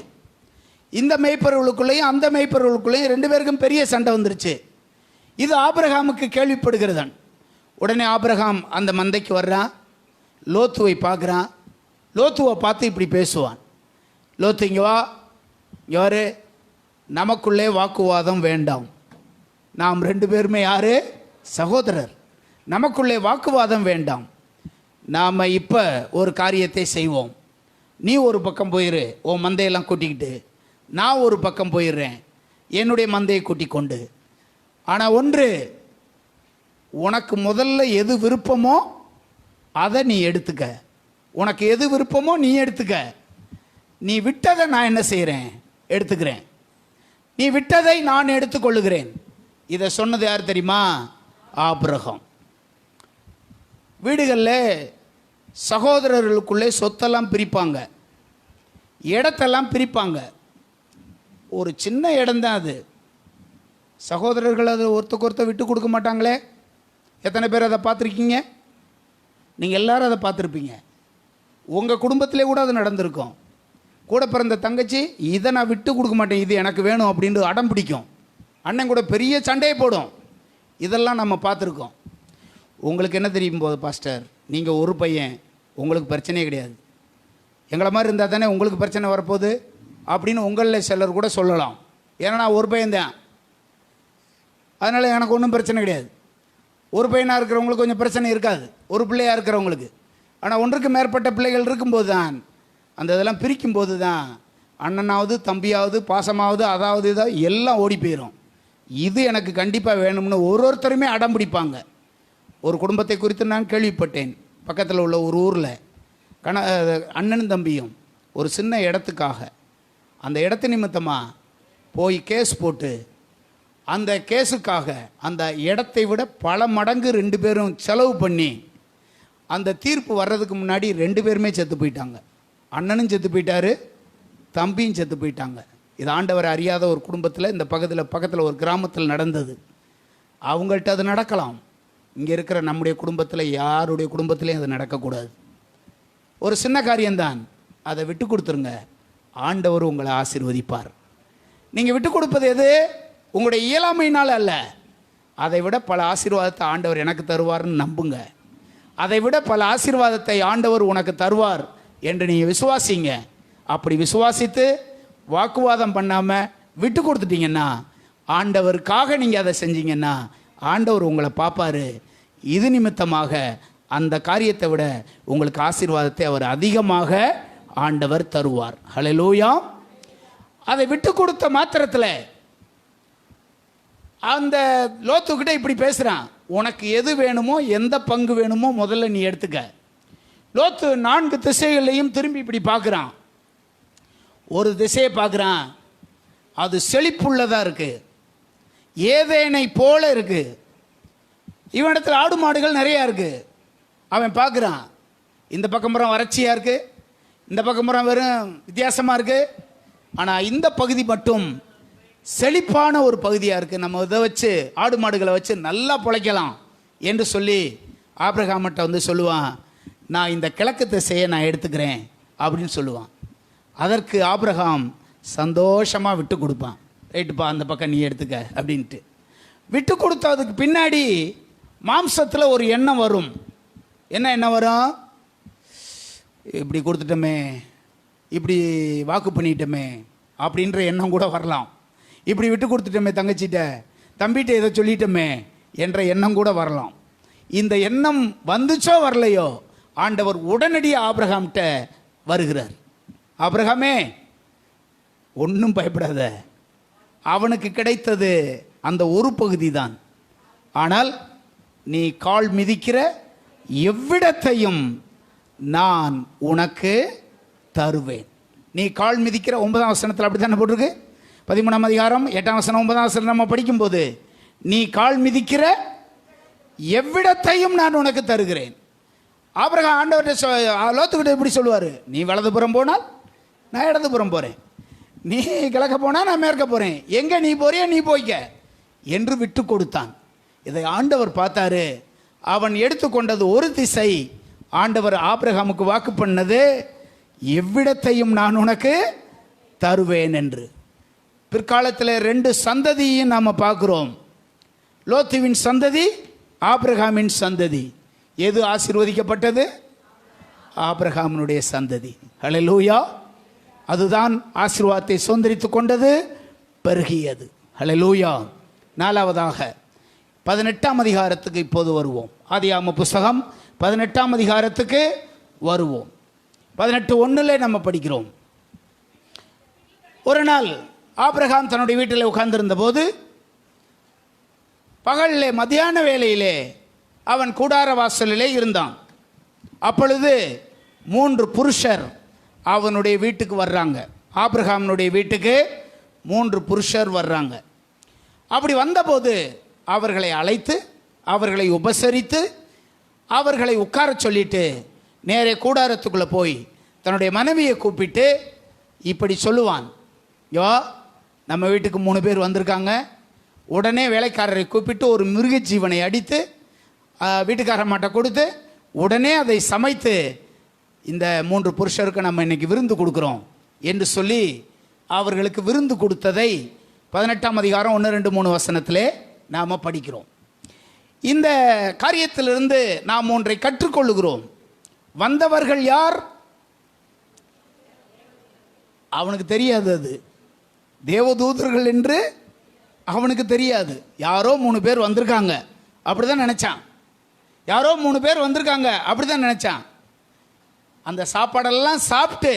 இந்த மேய்ப்பர்களுக்குள்ளேயும் அந்த மேய்ப்பர்களுக்குள்ளேயும் 2 பேருக்கும் பெரிய சண்டை வந்துருச்சு. இது ஆபிரகாமுக்கு கேள்விப்படுகிறதான். உடனே ஆபிரகாம் அந்த மந்தைக்கு வர்றான், லோத்துவை பார்க்குறான். லோத்துவை பார்த்து இப்படி பேசுவான், லோத்து இங்கே வா, யாரு, நமக்குள்ளே வாக்குவாதம் வேண்டாம். நாம் 2 பேருமே யாரு, சகோதரர். நமக்குள்ளே வாக்குவாதம் வேண்டாம். நாம் இப்போ ஒரு காரியத்தை செய்வோம். நீ ஒரு பக்கம் போயிரு, உன் மந்தையெல்லாம் கூட்டிக்கிட்டு, நான் ஒரு பக்கம் போயிடுறேன் என்னுடைய மந்தையை கூட்டிக் கொண்டு. ஆனால் ஒன்று, உனக்கு முதல்ல எது விருப்பமோ அதை நீ எடுத்துக்க. உனக்கு எது விருப்பமோ நீ எடுத்துக்க. நீ விட்டதை நான் என்ன செய்கிறேன், எடுத்துக்கிறேன். நீ விட்டதை நான் எடுத்துக்கொள்ளுகிறேன். இதை சொன்னது யார் தெரியுமா, ஆபிரகாம். வீடுகளில் சகோதரர்களுக்குள்ளே சொத்தெல்லாம் பிரிப்பாங்க, இடத்தெல்லாம் பிரிப்பாங்க. ஒரு சின்ன இடம்தான் அது. சகோதரர்கள் அதை ஒருத்தருக்கு விட்டு கொடுக்க மாட்டாங்களே. எத்தனை பேர் அதை பார்த்துருக்கீங்க? நீங்கள் எல்லாரும் அதை பார்த்துருப்பீங்க. உங்கள் குடும்பத்திலே கூட அது நடந்திருக்கும். கூட பிறந்த தங்கச்சி, இதை நான் விட்டு கொடுக்க மாட்டேன், இது எனக்கு வேணும் அப்படின்ட்டு அடம் பிடிக்கும். அண்ணன் கூட பெரிய சண்டையை போடும். இதெல்லாம் நம்ம பார்த்துருக்கோம். உங்களுக்கு என்ன தெரியும் போது பாஸ்டர், நீங்கள் ஒரு பையன், உங்களுக்கு பிரச்சனையே கிடையாது, எங்களை மாதிரி இருந்தால் தானே உங்களுக்கு பிரச்சனை வரப்போகுது அப்படின்னு உங்களில் சிலர் கூட சொல்லலாம். ஏன்னா நான் ஒரு பையன்தான், அதனால் எனக்கு ஒன்றும் பிரச்சனை கிடையாது. ஒரு பையனாக இருக்கிறவங்களுக்கு கொஞ்சம் பிரச்சனை இருக்காது, ஒரு பிள்ளையாக இருக்கிறவங்களுக்கு. ஆனால் ஒன்றுக்கு மேற்பட்ட பிள்ளைகள் இருக்கும்போது தான், அந்த இதெல்லாம் பிரிக்கும்போது தான் அண்ணனாவது தம்பியாவது பாசமாவது அதாவது இதாக எல்லாம் ஓடி போயிடும். இது எனக்கு கண்டிப்பாக வேணும்னு ஒருத்தருமே அடம் பிடிப்பாங்க. ஒரு குடும்பத்தை குறித்து நான் கேள்விப்பட்டேன். பக்கத்தில் உள்ள ஒரு ஊரில் அண்ணனும் தம்பியும் ஒரு சின்ன இடத்துக்காக, அந்த இடத்து நிமித்தமாக போய் கேஸ் போட்டு, அந்த கேஸுக்காக அந்த இடத்தை விட பல மடங்கு 2 பேரும் செலவு பண்ணி, அந்த தீர்ப்பு வர்றதுக்கு முன்னாடி 2 பேருமே செத்து போயிட்டாங்க. அண்ணனும் செத்து போயிட்டாரு, தம்பியும் செத்து போயிட்டாங்க. இது ஆண்டவர் அறியாத ஒரு குடும்பத்தில், இந்த பக்கத்தில் ஒரு கிராமத்தில் நடந்தது. அவங்கள்ட்ட அது நடக்கலாம். இங்கே இருக்கிற நம்முடைய குடும்பத்தில், யாருடைய குடும்பத்திலையும் அது நடக்கக்கூடாது. ஒரு சின்ன காரியம்தான், அதை விட்டு கொடுத்துருங்க, ஆண்டவர் உங்களை ஆசீர்வதிப்பார். நீங்கள் விட்டு கொடுப்பது எது, உங்களுடைய இயலாமையினால் அல்ல, அதை விட பல ஆசீர்வாதத்தை ஆண்டவர் எனக்கு தருவார்னு நம்புங்க. அதை விட பல ஆசீர்வாதத்தை ஆண்டவர் உனக்கு தருவார் என்று நீங்கள் விசுவாசிங்க. அப்படி விசுவாசித்து வாக்குவாதம் பண்ணாமல் விட்டு கொடுத்துட்டீங்கன்னா, ஆண்டவருக்காக நீங்கள் அதை செஞ்சீங்கன்னா ஆண்டவர் உங்களை பார்ப்பார். இது நிமித்தமாக அந்த காரியத்தை விட உங்களுக்கு ஆசீர்வாதத்தை அவர் அதிகமாக ஆண்டவர் தருவார். ஹல்லேலூயா. அதை விட்டு கொடுத்த மாத்திரத்தில் அந்த லோத்துக்கிட்ட இப்படி பேசுகிறான், உனக்கு எது வேணுமோ, எந்த பங்கு வேணுமோ முதல்ல நீ எடுத்துக்க. லோத்து 4 திசைகளையும் திரும்பி இப்படி பார்க்குறான். ஒரு திசையை பார்க்குறான், அது செழிப்புள்ளதாக இருக்குது, ஏதேனை போல இருக்குது. இவனிடத்தில் ஆடு மாடுகள் நிறையா இருக்குது. அவன் பார்க்குறான், இந்த பக்கம் புறம் வறட்சியாக இருக்குது, இந்த பக்கம் புறம் வெறும் வித்தியாசமாக இருக்குது. ஆனால் இந்த பகுதி மட்டும் செழிப்பான ஒரு பகுதியாக இருக்குது. நம்ம இதை வச்சு, ஆடு மாடுகளை வச்சு நல்லா பிழைக்கலாம் என்று சொல்லி ஆபிரகாம்கிட்ட வந்து சொல்லுவான், நான் இந்த கிழக்கு திசையை நான் எடுத்துக்கிறேன் அப்படின்னு சொல்லுவான். அதற்கு ஆபிரகாம் சந்தோஷமாக விட்டு கொடுப்பான். ரைட்டுப்பா, அந்த பக்கம் நீ எடுத்துக்க அப்படின்ட்டு விட்டு கொடுத்ததுக்கு பின்னாடி மாம்சத்தில் ஒரு எண்ணம் வரும். என்ன எண்ணம் வரும், இப்படி கொடுத்துட்டோமே, இப்படி வாக்கு பண்ணிட்டோமே அப்படின்ற எண்ணம் கூட வரலாம். இப்படி விட்டு கொடுத்துட்டோமே தங்கச்சிட்ட, தம்பிகிட்ட இதை சொல்லிட்டோமே என்ற எண்ணம் கூட வரலாம். இந்த எண்ணம் வந்துச்சோ வரலையோ, ஆண்டவர் உடனடியாக ஆபிரகாம்கிட்ட வருகிறார். ஆபிரகாமே, ஒன்றும் பயப்படாத, அவனுக்கு கிடைத்தது அந்த ஒரு பகுதி தான். ஆனால் நீ கால் மிதிக்கிற எவ்விடத்தையும் நான் உனக்கு தருவேன். நீ கால் மிதிக்கிற 9ஆம் வசனத்தில் அப்படி தானே போட்டிருக்கு. 13ஆம் அதிகாரம் 8ஆம் வசனம் 9ஆம் வசனம் நம்ம படிக்கும்போது, நீ கால் மிதிக்கிற எவ்விடத்தையும் நான் உனக்கு தருகிறேன். ஆபிரகாம் ஆண்டவர்கிட்ட லோத்துக்கிட்ட இப்படி சொல்லுவார், நீ வலதுபுறம் போனால் நான் இடதுபுறம் போகிறேன், நீ கிழக்க போனால் நான் மேற்க போகிறேன், எங்கே நீ போறிய நீ போய்க்க என்று விட்டு கொடுத்தான். இதை ஆண்டவர் பார்த்தாரு. அவன் எடுத்துக்கொண்டது ஒரு திசை. ஆண்டவர் ஆபிரகாமுக்கு வாக்கு பண்ணது, எவ்விடத்தையும் நான் உனக்கு தருவேன் என்று. பிற்காலத்தில் 2 சந்ததியையும் நாம் பார்க்குறோம். லோத்துவின் சந்ததி, ஆபிரகாமின் சந்ததி. எது ஆசீர்வதிக்கப்பட்டது? ஆபிரகாமினுடைய சந்ததி. ஹல்லேலூயா. அதுதான் ஆசீர்வாதத்தை சுதந்திரித்து கொண்டது, பெருகியது. ஹல்லேலூயா. 4வதாக 18ஆம் அதிகாரத்துக்கு இப்போது வருவோம். ஆதியாகம புஸ்தகம் 18ஆம் அதிகாரத்துக்கு வருவோம். 18:1 நம்ம படிக்கிறோம். ஒரு நாள் ஆபிரகாம் தன்னுடைய வீட்டில் உட்கார்ந்திருந்த போது, பகலிலே மத்தியான வேளையிலே அவன் கூடார வாசலிலே இருந்தான். அப்பொழுது 3 புருஷர் அவனுடைய வீட்டுக்கு வர்றாங்க. ஆபிரகாமினுடைய வீட்டுக்கு 3 புருஷர் வர்றாங்க. அப்படி வந்தபோது அவர்களை அழைத்து, அவர்களை உபசரித்து, அவர்களை உட்கார சொல்லிட்டு நேரே கூடாரத்துக்குள்ளே போய் தன்னுடைய மனைவியை கூப்பிட்டு இப்படி சொல்லுவான், யோ நம்ம வீட்டுக்கு 3 பேர் வந்திருக்காங்க. உடனே வேலைக்காரரை கூப்பிட்டு ஒரு மிருக ஜீவனை அடித்து வீட்டுக்காரமாட்ட கொடுத்து உடனே அதை சமைத்து இந்த 3 புருஷருக்கு நம்ம இன்னைக்கு விருந்து கொடுக்குறோம் என்று சொல்லி அவர்களுக்கு விருந்து கொடுத்ததை 18ஆம் அதிகாரம் 1, 2, 3 வசனத்திலே நாம் படிக்கிறோம். இந்த காரியத்திலிருந்து நாம் ஒன்றை கற்றுக்கொள்ளுகிறோம். வந்தவர்கள் யார்? அவனுக்கு தெரியாது. அது தேவதூதர்கள் என்று அவனுக்கு தெரியாது. யாரோ 3 பேர் வந்திருக்காங்க அப்படிதான் நினைச்சான். யாரோ 3 பேர் வந்திருக்காங்க அப்படிதான் நினைச்சான். அந்த சாப்பாடெல்லாம் சாப்பிட்டு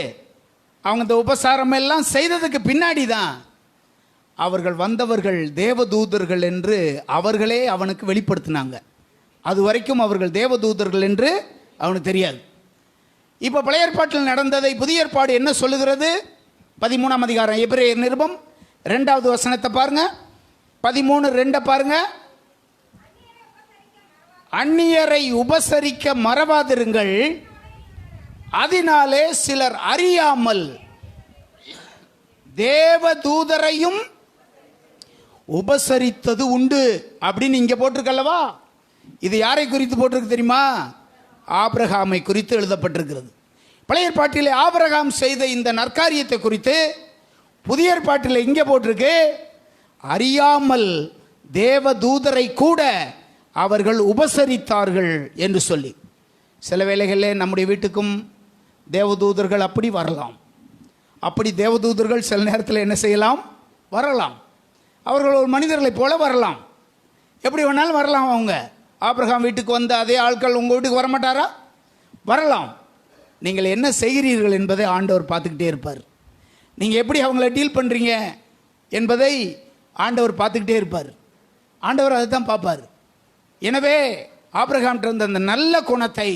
அவங்க இந்த உபசாரம் எல்லாம் செய்ததுக்கு பின்னாடி தான் அவர்கள் வந்தவர்கள் தேவதூதர்கள் என்று அவர்களே அவனுக்கு வெளிப்படுத்தினாங்க. அது வரைக்கும் அவர்கள் தேவதூதர்கள் என்று அவனுக்கு தெரியாது. இப்போ பழைய ஏற்பாட்டில் நடந்ததை புதிய ஏற்பாடு என்ன சொல்லுகிறது? 13ஆம் அதிகாரம் எபிரேயர் நிருபம் 2வது வசனத்தை பாருங்க. 13:2 பாருங்க. அந்நியரை உபசரிக்க மறவாதிருங்கள், அதனாலே சிலர் அறியாமல் தேவதூதரையும் உபசரித்தது உண்டு அப்படின்னு இங்க போட்டிருக்கல்லவா. இது யாரை குறித்து போட்டிருக்கு தெரியுமா? ஆபிரகாமை குறித்து எழுதப்பட்டிருக்கிறது. பழைய ஏற்பாட்டிலே ஆபிரகாம் செய்த இந்த நற்காரியத்தை குறித்து புதிய ஏற்பாட்டில் இங்கே போட்டிருக்கு, அறியாமல் தேவதூதரை கூட அவர்கள் உபசரித்தார்கள் என்று சொல்லி. சில வேளைகளில் நம்முடைய வீட்டுக்கும் தேவதூதர்கள் அப்படி வரலாம். அப்படி தேவதூதர்கள் சில நேரத்தில் என்ன செய்யலாம்? வரலாம். அவர்கள் ஒரு மனிதர்களைப் போல வரலாம். எப்படி வேணாலும் வரலாம். அவங்க ஆபிரகாம் வீட்டுக்கு வந்த அதே ஆட்கள் உங்கள் வீட்டுக்கு வரமாட்டாரா? வரலாம். நீங்கள் என்ன செய்கிறீர்கள் என்பதை ஆண்டவர் பார்த்துக்கிட்டே இருப்பார். நீங்கள் எப்படி அவங்கள டீல் பண்ணுறீங்க என்பதை ஆண்டவர் பார்த்துக்கிட்டே இருப்பார். ஆண்டவர் அதை தான் பார்ப்பார். எனவே ஆபிரகாம்கிட்ட இருந்த அந்த நல்ல குணத்தை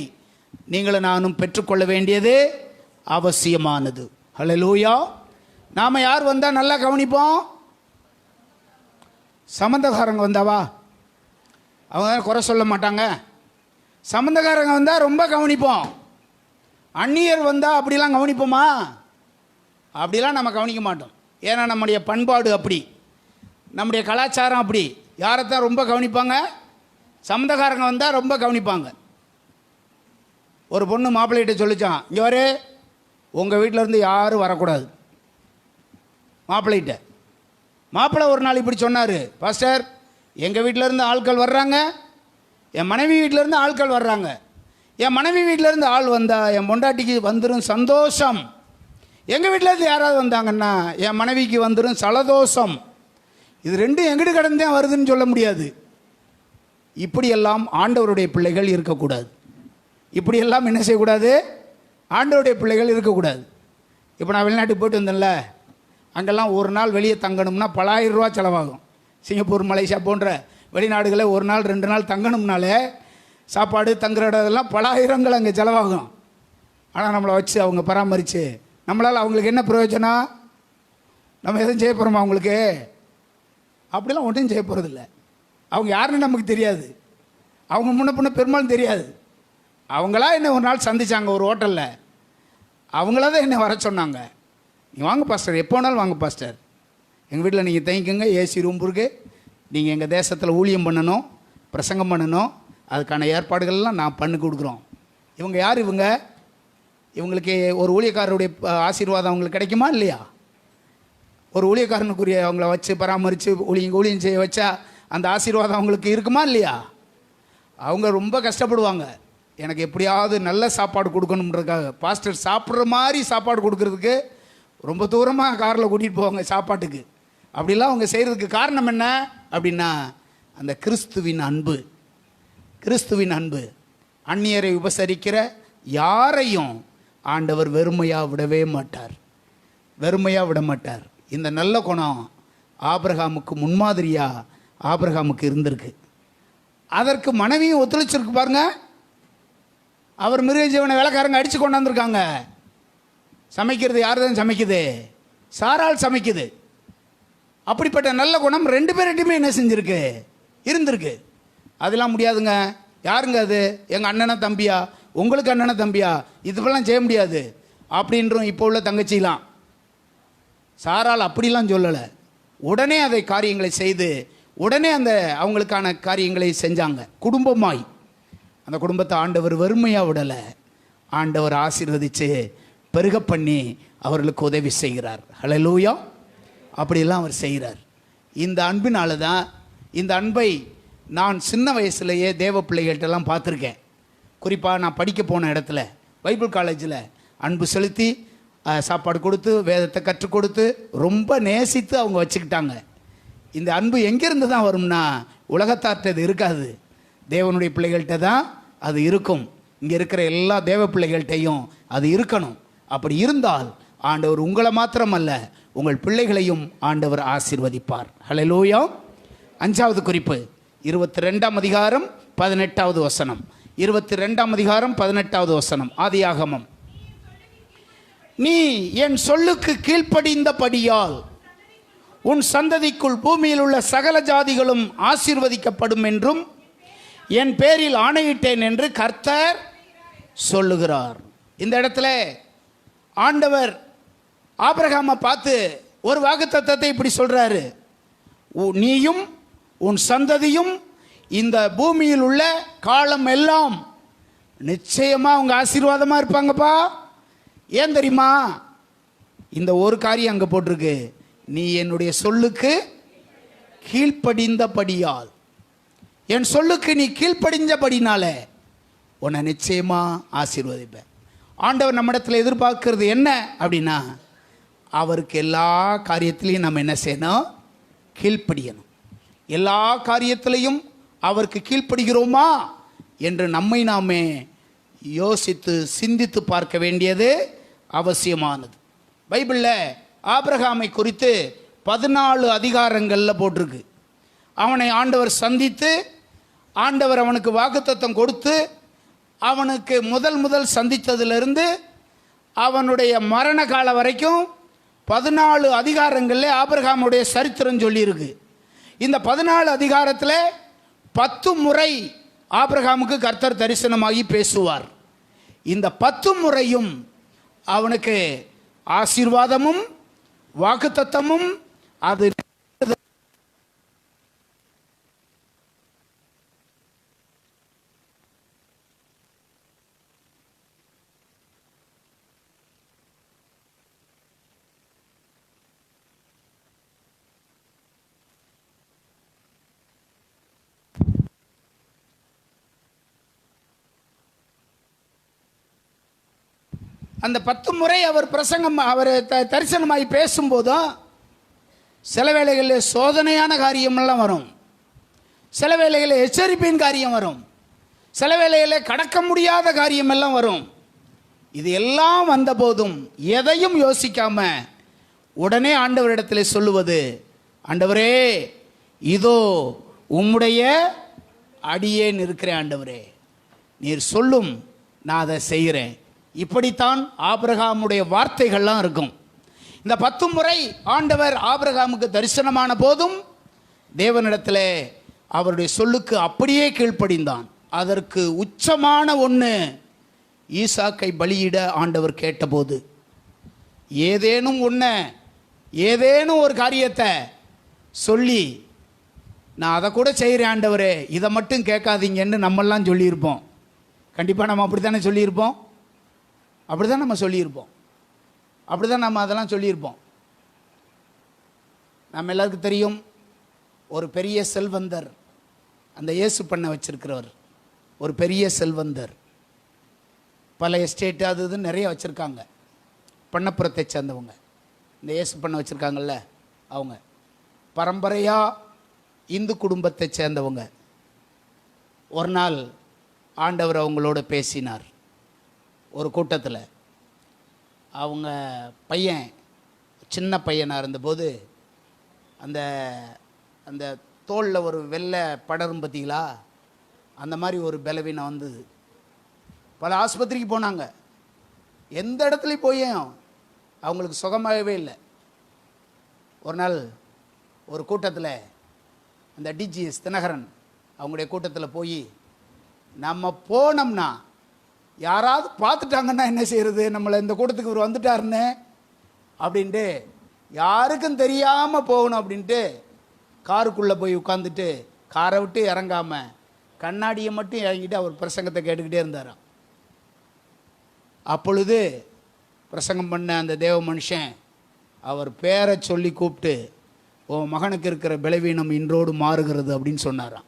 நீங்களும் நானும் பெற்றுக்கொள்ள வேண்டியது அவசியமானது. ஹல்லேலூயா. நாம் யார் வந்தால் நல்லா கவனிப்போம்? சம்பந்தக்காரங்க வந்தாவா அவங்க குறை சொல்ல மாட்டாங்க. சம்பந்தக்காரங்க வந்தால் ரொம்ப கவனிப்போம். அந்நியர் வந்தால் அப்படிலாம் கவனிப்போமா? அப்படிலாம் நம்ம கவனிக்க மாட்டோம். ஏன்னா நம்முடைய பண்பாடு அப்படி, நம்முடைய கலாச்சாரம் அப்படி. யாரைத்தான் ரொம்ப கவனிப்பாங்க? சம்பந்தக்காரங்க வந்தால் ரொம்ப கவனிப்பாங்க. ஒரு பொண்ணு மாப்பிள்ளைகிட்ட சொல்லிச்சான், இங்கே வரு, உங்கள் வீட்டிலேருந்து யாரும் வரக்கூடாது. மாப்பிள்ளைகிட்ட மாப்பிள்ளை ஒரு நாள் இப்படி சொன்னார், பாஸ்டர் எங்கள் வீட்டிலேருந்து ஆட்கள் வர்றாங்க, என் மனைவி வீட்டிலேருந்து ஆட்கள் வர்றாங்க. என் மனைவி வீட்டிலேருந்து ஆள் வந்தால் என் பொண்டாட்டிக்கு வந்துடும் சந்தோஷம். எங்கள் வீட்டிலேருந்து யாராவது வந்தாங்கன்னா என் மனைவிக்கு வந்துடும் சலதோஷம். இது ரெண்டும் எங்கிட்டு கடந்தே வருதுன்னு சொல்ல முடியாது. இப்படியெல்லாம் ஆண்டவருடைய பிள்ளைகள் இருக்கக்கூடாது. இப்படியெல்லாம் என்ன செய்யக்கூடாது? ஆண்டவருடைய பிள்ளைகள் இருக்கக்கூடாது. இப்போ நான் வெளிநாட்டுக்கு போயிட்டு வந்தேன்ல, அங்கெல்லாம் ஒரு நாள் வெளியே தங்கணும்னா பல ஆயிரம் ரூபா செலவாகும். சிங்கப்பூர், மலேசியா போன்ற வெளிநாடுகளில் ஒரு நாள் 2 நாள் தங்கணும்னாலே சாப்பாடு தங்குற இடம்லாம் பல ஆயிரங்கள் அங்கே செலவாகும். ஆனால் நம்மளை வச்சு அவங்க பராமரித்து நம்மளால் அவங்களுக்கு என்ன பிரயோஜனம்? நம்ம எதுவும் செய்ய போகிறோமா அவங்களுக்கு? அப்படிலாம் ஒன்றும் செய்ய போகிறதில்ல. அவங்க யாருன்னு நமக்கு தெரியாது, அவங்க முன்ன பின்ன பெரும்பாலும் தெரியாது. அவங்களா என்ன ஒரு நாள் சந்தித்தாங்க ஒரு ஹோட்டலில், அவங்கள தான் என்ன வர சொன்னாங்க. நீங்கள் வாங்க பாஸ்டர், எப்போ வேணாலும் வாங்க பாஸ்டர், எங்கள் வீட்டில் நீங்கள் தங்கிக்கோங்க, ஏசி ரூம் இருக்குது, நீங்கள் எங்கள் தேசத்தில் ஊழியம் பண்ணணும், பிரசங்கம் பண்ணணும், அதுக்கான ஏற்பாடுகள்லாம் நான் பண்ணி கொடுக்குறோம். இவங்க யார்? இவங்களுக்கு ஒரு ஊழியக்காரருடைய ஆசீர்வாதம் அவங்களுக்கு கிடைக்குமா இல்லையா? ஒரு ஊழியக்காரனுக்குரிய அவங்கள வச்சு பராமரித்து ஊழியம் செய்ய வச்சா அந்த ஆசீர்வாதம் அவங்களுக்கு இருக்குமா இல்லையா? அவங்க ரொம்ப கஷ்டப்படுவாங்க. எனக்கு எப்படியாவது நல்ல சாப்பாடு கொடுக்கணுன்றதுக்காக பாஸ்டர் சாப்பிட்ற மாதிரி சாப்பாடு கொடுக்கறதுக்கு ரொம்ப தூரமாக காரில் கூட்டிகிட்டு போவாங்க சாப்பாட்டுக்கு. அப்படிலாம் அவங்க செய்கிறதுக்கு காரணம் என்ன அப்படின்னா, அந்த கிறிஸ்துவின் அன்பு. கிறிஸ்துவின் அன்பு. அந்நியரை உபசரிக்கிற யாரையும் ஆண்டவர் வெறுமையாக விடவே மாட்டார், வெறுமையாக விட மாட்டார். இந்த நல்ல குணம் ஆபிரகாமுக்கு முன்மாதிரியாக ஆபிரகாமுக்கு இருந்திருக்கு. அதற்கு மனைவியும் ஒத்துழைச்சிருக்கு பாருங்க. அவர் மிருகஜீவனை வேலைக்காரங்க அடித்து கொண்டாந்துருக்காங்க. சமைக்கிறது யார் தான் சமைக்குது? சாரால் சமைக்குது. அப்படிப்பட்ட நல்ல குணம் 2 பேர்கிட்டையுமே என்ன செஞ்சுருக்கு? இருந்திருக்கு. அதெல்லாம் முடியாதுங்க. யாருங்க அது? எங்கள் அண்ணனா தம்பியா? உங்களுக்கு அண்ணனா தம்பியா? இதுவெல்லாம் செய்ய முடியாது அப்படின்றோம் இப்போ உள்ள தங்கச்சிலாம். சாரால் அப்படிலாம் சொல்லலை. உடனே அதை காரியங்களை செய்து உடனே அந்த அவங்களுக்கான காரியங்களை செஞ்சாங்க. குடும்பமாய் அந்த குடும்பத்தை ஆண்டவர் வெறுமையாக விடலை, ஆண்டவர் ஆசீர்வதித்து பெருக பண்ணி அவர்களுக்கு உதவி செய்கிறார். ஹல்லேலூயா. அப்படியெல்லாம் அவர் செய்கிறார். இந்த அன்பினால தான், இந்த அன்பை நான் சின்ன வயசுலேயே தேவ பிள்ளைகள்கிட்டலாம் பார்த்துருக்கேன். குறிப்பாக நான் படிக்க போன இடத்துல பைபிள் காலேஜில் அன்பு செலுத்தி சாப்பாடு கொடுத்து வேதத்தை கற்றுக் கொடுத்து ரொம்ப நேசித்து அவங்க வச்சுக்கிட்டாங்க. இந்த அன்பு எங்கேருந்து தான் வரும்னா, உலகத்தார்ட்ட இது இருக்காது, தேவனுடைய பிள்ளைகள்கிட்ட தான் அது இருக்கும். இங்கே இருக்கிற எல்லா தேவ பிள்ளைகள்கிட்டையும் அது இருக்கணும். அப்படி இருந்தால் ஆண்டவர் உங்களை மாத்திரமல்ல உங்கள் பிள்ளைகளையும் ஆண்டவர் ஆசீர்வதிப்பார். ஹல்லேலூயா. 5வது குறிப்பு 22ஆம் அதிகாரம் 18வது வசனம். 22ஆம் அதிகாரம் 18வது வசனம். ஆதியாகமம். நீ என் சொல்லுக்கு கீழ்ப்படிந்தபடியால் உன் சந்ததிக்குள் பூமியில் உள்ள சகல ஜாதிகளும் ஆசீர்வதிக்கப்படும் என்றும் என் பேரில் ஆணையிட்டேன் என்று கர்த்தர் சொல்லுகிறார். இந்த இடத்துல ஆண்டவர் ஆபிரகாமை பார்த்து ஒரு வாக்குத்தத்தத்தை இப்படி சொல்றாரு. நீயும் உன் சந்ததியும் இந்த பூமியில் உள்ள காலம் எல்லாம் நிச்சயமா அவங்க ஆசீர்வாதமா இருப்பாங்கப்பா. ஏன் தெரியுமா? இந்த ஒரு காரியம் அங்கே போட்டிருக்கு. நீ என்னுடைய சொல்லுக்கு கீழ்ப்படிந்தபடியால், என் சொல்லுக்கு நீ கீழ்ப்படிஞ்சபடினால உன்னை நிச்சயமா ஆசீர்வதிப்பேன். ஆண்டவர் நம்மிடத்தில் எதிர்பார்க்கிறது என்ன அப்படின்னா, அவருக்கு எல்லா காரியத்திலையும் நம்ம என்ன செய்யணும்? கீழ்ப்படியணும். எல்லா காரியத்திலையும் அவருக்கு கீழ்ப்படுகிறோமா என்று நம்மை நாமே யோசித்து சிந்தித்து பார்க்க வேண்டியது அவசியமானது. பைபிளில் ஆபிரகாமை குறித்து 14 அதிகாரங்களில் போட்டிருக்கு. அவனை ஆண்டவர் சந்தித்து, ஆண்டவர் அவனுக்கு வாக்குத்தத்தம் கொடுத்து, அவனுக்கு முதல் சந்தித்ததிலிருந்து அவனுடைய மரண காலம் வரைக்கும் 14 அதிகாரங்களில் ஆபிரகாமுடைய சரித்திரம் சொல்லியிருக்கு. இந்த 14 அதிகாரத்தில் 10 முறை ஆபிரகாமுக்கு கர்த்தர் தரிசனமாகி பேசுவார். இந்த 10 முறையும் அவனுக்கு ஆசீர்வாதமும் வாக்குத்தத்தமும் அது அந்த 10 முறை அவர் பிரசங்கம் அவர் தரிசனமாய் பேசும்போதும் சில வேளைகளில் சோதனையான காரியமெல்லாம் வரும், சில வேளைகளில் எச்சரிப்பின் காரியம் வரும், சில வேளைகளில் கடக்க முடியாத காரியமெல்லாம் வரும். இது எல்லாம் வந்த போதும் எதையும் யோசிக்காம உடனே ஆண்டவரிடத்தில் சொல்லுவது, ஆண்டவரே இதோ உம்முடைய அடியேன் இருக்கிறேன், ஆண்டவரே நீர் சொல்லும் நான் அதை செய்கிறேன். இப்படித்தான் ஆபிரகாமுடைய வார்த்தைகள்லாம் இருக்கும். இந்த 10 முறை ஆண்டவர் ஆபிரகாமுக்கு தரிசனமான போதும் தேவனிடத்தில் அவருடைய சொல்லுக்கு அப்படியே கீழ்ப்படிந்தான். அதற்கு உச்சமான ஒன்று, ஈசாக்கை பலியிட ஆண்டவர் கேட்டபோது ஏதேனும் ஒரு காரியத்தை சொல்லி நான் அதை கூட செய்கிறேன் ஆண்டவரே, இதை மட்டும் கேட்காதீங்கன்னு நம்மெல்லாம் சொல்லியிருப்போம். கண்டிப்பாக நம்ம அப்படி தானே சொல்லியிருப்போம், அப்படி தான் நம்ம சொல்லியிருப்போம், அப்படி தான் நம்ம அதெல்லாம் சொல்லியிருப்போம். நம்ம எல்லாருக்கும் தெரியும், ஒரு பெரிய செல்வந்தர், அந்த இயேசு பண்ணை வச்சிருக்கிறவர் ஒரு பெரிய செல்வந்தர், பல எஸ்டேட்டு அது இதுன்னு நிறைய வச்சுருக்காங்க. பண்ணப்புறத்தை சேர்ந்தவங்க, இந்த இயேசு பண்ணை வச்சுருக்காங்கல்ல அவங்க பரம்பரையாக இந்து குடும்பத்தை சேர்ந்தவங்க. ஒரு நாள் ஆண்டவர் அவங்களோட பேசினார். ஒரு கூட்டத்தில் அவங்க பையன் சின்ன பையனாக இருந்தபோது அந்த அந்த தோளில் ஒரு வெள்ளை படரும் பார்த்தீங்களா, அந்த மாதிரி ஒரு பலவீனம் வந்தது. பல ஆஸ்பத்திரிக்கு போனாங்க, எந்த இடத்துலையும் போயும் அவங்களுக்கு சுகமாகவே இல்லை. ஒரு நாள் ஒரு கூட்டத்தில் அந்த டிஜிஎஸ் தினகரன் அவங்களுடைய கூட்டத்தில் போய், நம்ம போனோம்னா யாராவது பார்த்துட்டாங்கன்னா என்ன செய்கிறது, நம்மளை இந்த கூட்டத்துக்கு இவர் வந்துட்டாருன்னு அப்படின்ட்டு யாருக்கும் தெரியாமல் போகணும் அப்படின்ட்டு காருக்குள்ளே போய் உட்காந்துட்டு காரை விட்டு இறங்காமல் கண்ணாடியை மட்டும் இறங்கிட்டு அவர் பிரசங்கத்தை கேட்டுக்கிட்டே இருந்தாராம். அப்பொழுது பிரசங்கம் பண்ண அந்த தேவ மனுஷன் அவர் பேரை சொல்லி கூப்பிட்டு, உன் மகனுக்கு இருக்கிற பலவீனம் இன்றோடு மாறுகிறது அப்படின்னு சொன்னாராம்.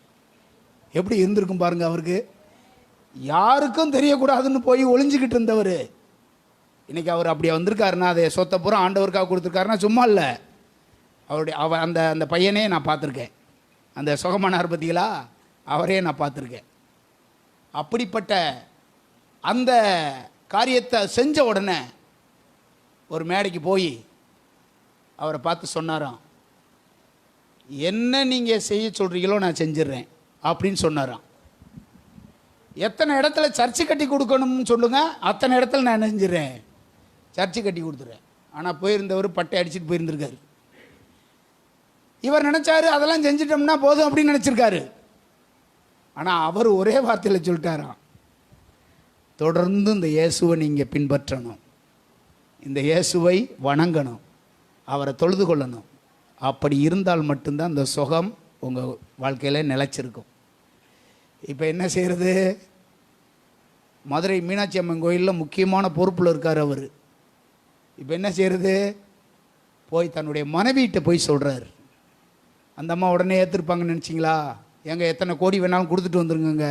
எப்படி இருந்திருக்கும் பாருங்க. அவருக்கு யாருக்கும் தெரியக்கூடாதுன்னு போய் ஒளிஞ்சிக்கிட்டு இருந்தவர் இன்றைக்கி அவர் அப்படி வந்திருக்காருன்னா, அதை சொத்தை பூரா ஆண்டவருக்காக கொடுத்துருக்காருன்னா சும்மா இல்லை. அவருடைய அந்த அந்த பையனே நான் பார்த்துருக்கேன், அந்த சுகமானார் பற்றிகளா அவரே நான் பார்த்துருக்கேன். அப்படிப்பட்ட அந்த காரியத்தை செஞ்ச உடனே ஒரு மேடைக்கு போய் அவரை பார்த்து சொன்னாராம், என்ன நீங்கள் செய்ய சொல்கிறீங்களோ நான் செஞ்சிடுறேன் அப்படின்னு சொன்னாராம். எத்தனை இடத்துல சர்ச்சு கட்டி கொடுக்கணும்னு சொல்லுங்கள், அத்தனை இடத்துல நான் என்ன செஞ்சிடறேன், சர்ச்சு கட்டி கொடுத்துறேன். ஆனால் போயிருந்தவர் பட்டை அடிச்சுட்டு போயிருந்திருக்காரு. இவர் நினச்சாரு அதெல்லாம் செஞ்சிட்டோம்னா போதும் அப்படின்னு நினச்சிருக்காரு. ஆனால் அவர் ஒரே வார்த்தையில் சொல்லிட்டாராம், தொடர்ந்து இந்த இயேசுவை நீங்கள் பின்பற்றணும், இந்த இயேசுவை வணங்கணும், அவரை தொழுது கொள்ளணும். அப்படி இருந்தால் மட்டும்தான் இந்த சுகம் உங்கள் வாழ்க்கையில் நிலைச்சிருக்கும். இப்போ என்ன செய்கிறது, மதுரை மீனாட்சி அம்மன் கோயிலில் முக்கியமான பொறுப்பில் இருக்கார் அவர். இப்போ என்ன செய்கிறது, போய் தன்னுடைய மனைவியிட்ட போய் சொல்கிறார். அந்த அம்மா உடனே ஏற்றிருப்பாங்கன்னு நினச்சிங்களா? எங்க எத்தனை கோடி வேணாலும் கொடுத்துட்டு வந்துருங்க,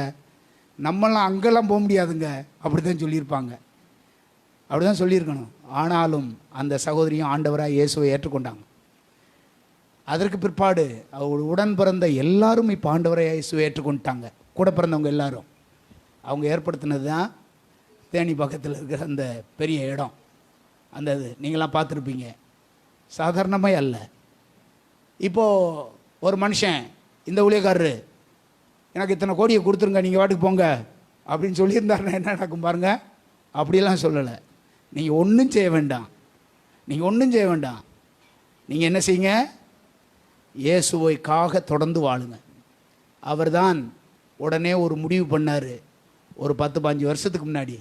நம்மளாம் அங்கெல்லாம் போக முடியாதுங்க அப்படி தான் சொல்லியிருப்பாங்க, அப்படி தான் சொல்லியிருக்கணும். ஆனாலும் அந்த சகோதரியும் ஆண்டவராக இயேசுவை ஏற்றுக்கொண்டாங்க. அதற்கு பிற்பாடு அவர் உடன் பிறந்த எல்லாரும் இப்போ ஆண்டவராக இயேசுவை ஏற்றுக்கொண்டாங்க. கூட பிறந்தவங்க எல்லாரும் அவங்க ஏற்படுத்தினது தான் தேனி பக்கத்தில் இருக்கிற அந்த பெரிய இடம். அந்த இது நீங்களாம் பார்த்துருப்பீங்க, சாதாரணமாக அல்ல. இப்போது ஒரு மனுஷன், இந்த ஊழியக்காரரு எனக்கு இத்தனை கோடியை கொடுத்துருங்க நீங்கள் வாட்டுக்கு போங்க அப்படின்னு சொல்லியிருந்தாருன்னா என்ன நடக்கும் பாருங்கள். அப்படியெல்லாம் சொல்லலை. நீங்கள் ஒன்றும் செய்ய வேண்டாம், நீங்கள் ஒன்றும் செய்ய வேண்டாம். நீங்கள் என்ன செய்யுங்க, இயேசுவைக்காக தொடர்ந்து வாழுங்க. அவர் தான் உடனே ஒரு முடிவு பண்ணார். ஒரு 10-15 வருஷத்துக்கு முன்னாடி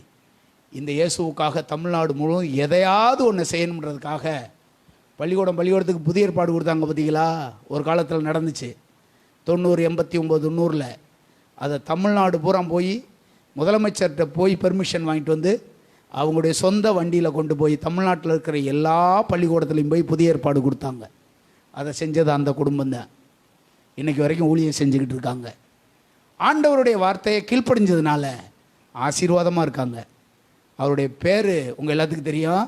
இந்த இயேசுவுக்காக தமிழ்நாடு முழுவதும் எதையாவது ஒன்று செய்யணுன்றதுக்காக பள்ளிக்கூடத்துக்கு புதிய ஏற்பாடு கொடுத்தாங்க பார்த்தீங்களா. ஒரு காலத்தில் நடந்துச்சு 90, 89, 90. அதை தமிழ்நாடு பூரா போய் முதலமைச்சர்கிட்ட போய் பெர்மிஷன் வாங்கிட்டு வந்து அவங்களுடைய சொந்த வண்டியில் கொண்டு போய் தமிழ்நாட்டில் இருக்கிற எல்லா பள்ளிக்கூடத்துலையும் போய் புதிய ஏற்பாடு கொடுத்தாங்க. அதை செஞ்சது அந்த குடும்பம் தான். இன்றைக்கி வரைக்கும் ஊழியம் செஞ்சுக்கிட்டு இருக்காங்க. ஆண்டவருடைய வார்த்தையை கீழ்ப்படிஞ்சதுனால ஆசீர்வாதமாக இருக்காங்க. அவருடைய பேர் உங்கள் எல்லாத்துக்கும் தெரியும்,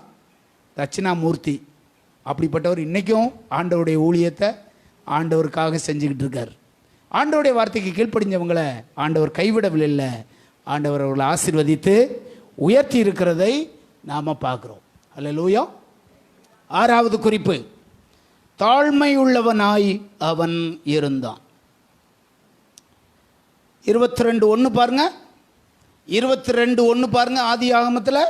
தட்சிணாமூர்த்தி. அப்படிப்பட்டவர் இன்றைக்கும் ஆண்டவருடைய ஊழியத்தை ஆண்டவருக்காக செஞ்சுக்கிட்டு இருக்கார். ஆண்டவருடைய வார்த்தைக்கு கீழ்ப்படிஞ்சவங்களை ஆண்டவர் கைவிடவில்லை. ஆண்டவர் அவர்களை ஆசீர்வதித்து உயர்த்தி இருக்கிறதை நாம் பார்க்குறோம். அல்லேலூயா. 6வது குறிப்பு, தாழ்மை உள்ளவனாய் அவன் இருந்தான். 22:1 பாருங்க. 22:1 பாருங்க. ஆதி ஆகமத்தில்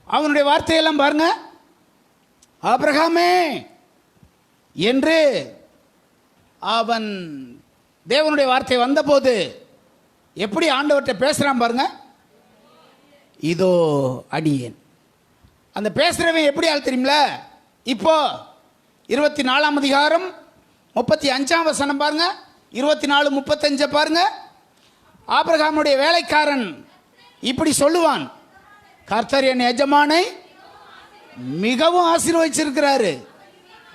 அவனுடைய வார்த்தையெல்லாம் பாருங்க. ஆபிரகாமே என்று அவன் தேவனுடைய வார்த்தை வந்தபோது எப்படி ஆண்டவர்கிட்ட பேசுகிறான் பாருங்க. இதோ அடியேன். அந்த பேசுகிறவன் எப்படி ஆள் தெரியுமில? இப்போ 24ஆம் அதிகாரம் 35ஆம் வசனம் பாருங்க. 24:35 பாருங்க. ஆபிரகாமுடைய வேலைக்காரன் இப்படி சொல்லுவான், கர்த்தர் என் எஜமானை மிகவும் ஆசீர்வதிச்சிருக்கிறாரு,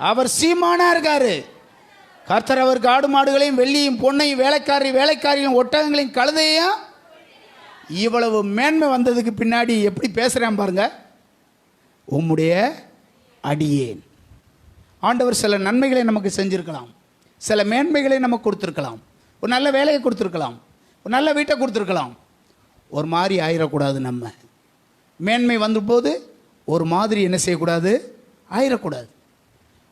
அவர் சீமானா இருக்காரு. கர்த்தர் அவருக்கு ஆடு மாடுகளையும் வெள்ளியும் பொன்னையும் வேலைக்காரியும் ஒட்டகங்களையும் கழுதையும், இவ்வளவு மேன்மை வந்ததுக்கு பின்னாடி எப்படி பேசுகிறேன் பாருங்க. உம்முடைய அடியேன். ஆண்டவர் சில நன்மைகளை நமக்கு செஞ்சுருக்கலாம், சில மேன்மைகளை நமக்கு கொடுத்துருக்கலாம், ஒரு நல்ல வேலையை கொடுத்துருக்கலாம், ஒரு நல்ல வீட்டை கொடுத்துருக்கலாம். ஒரு மாதிரி ஆயிடக்கூடாது. நம்ம மேன்மை வந்த போது ஒரு மாதிரி என்ன செய்யக்கூடாது, ஆயிடக்கூடாது.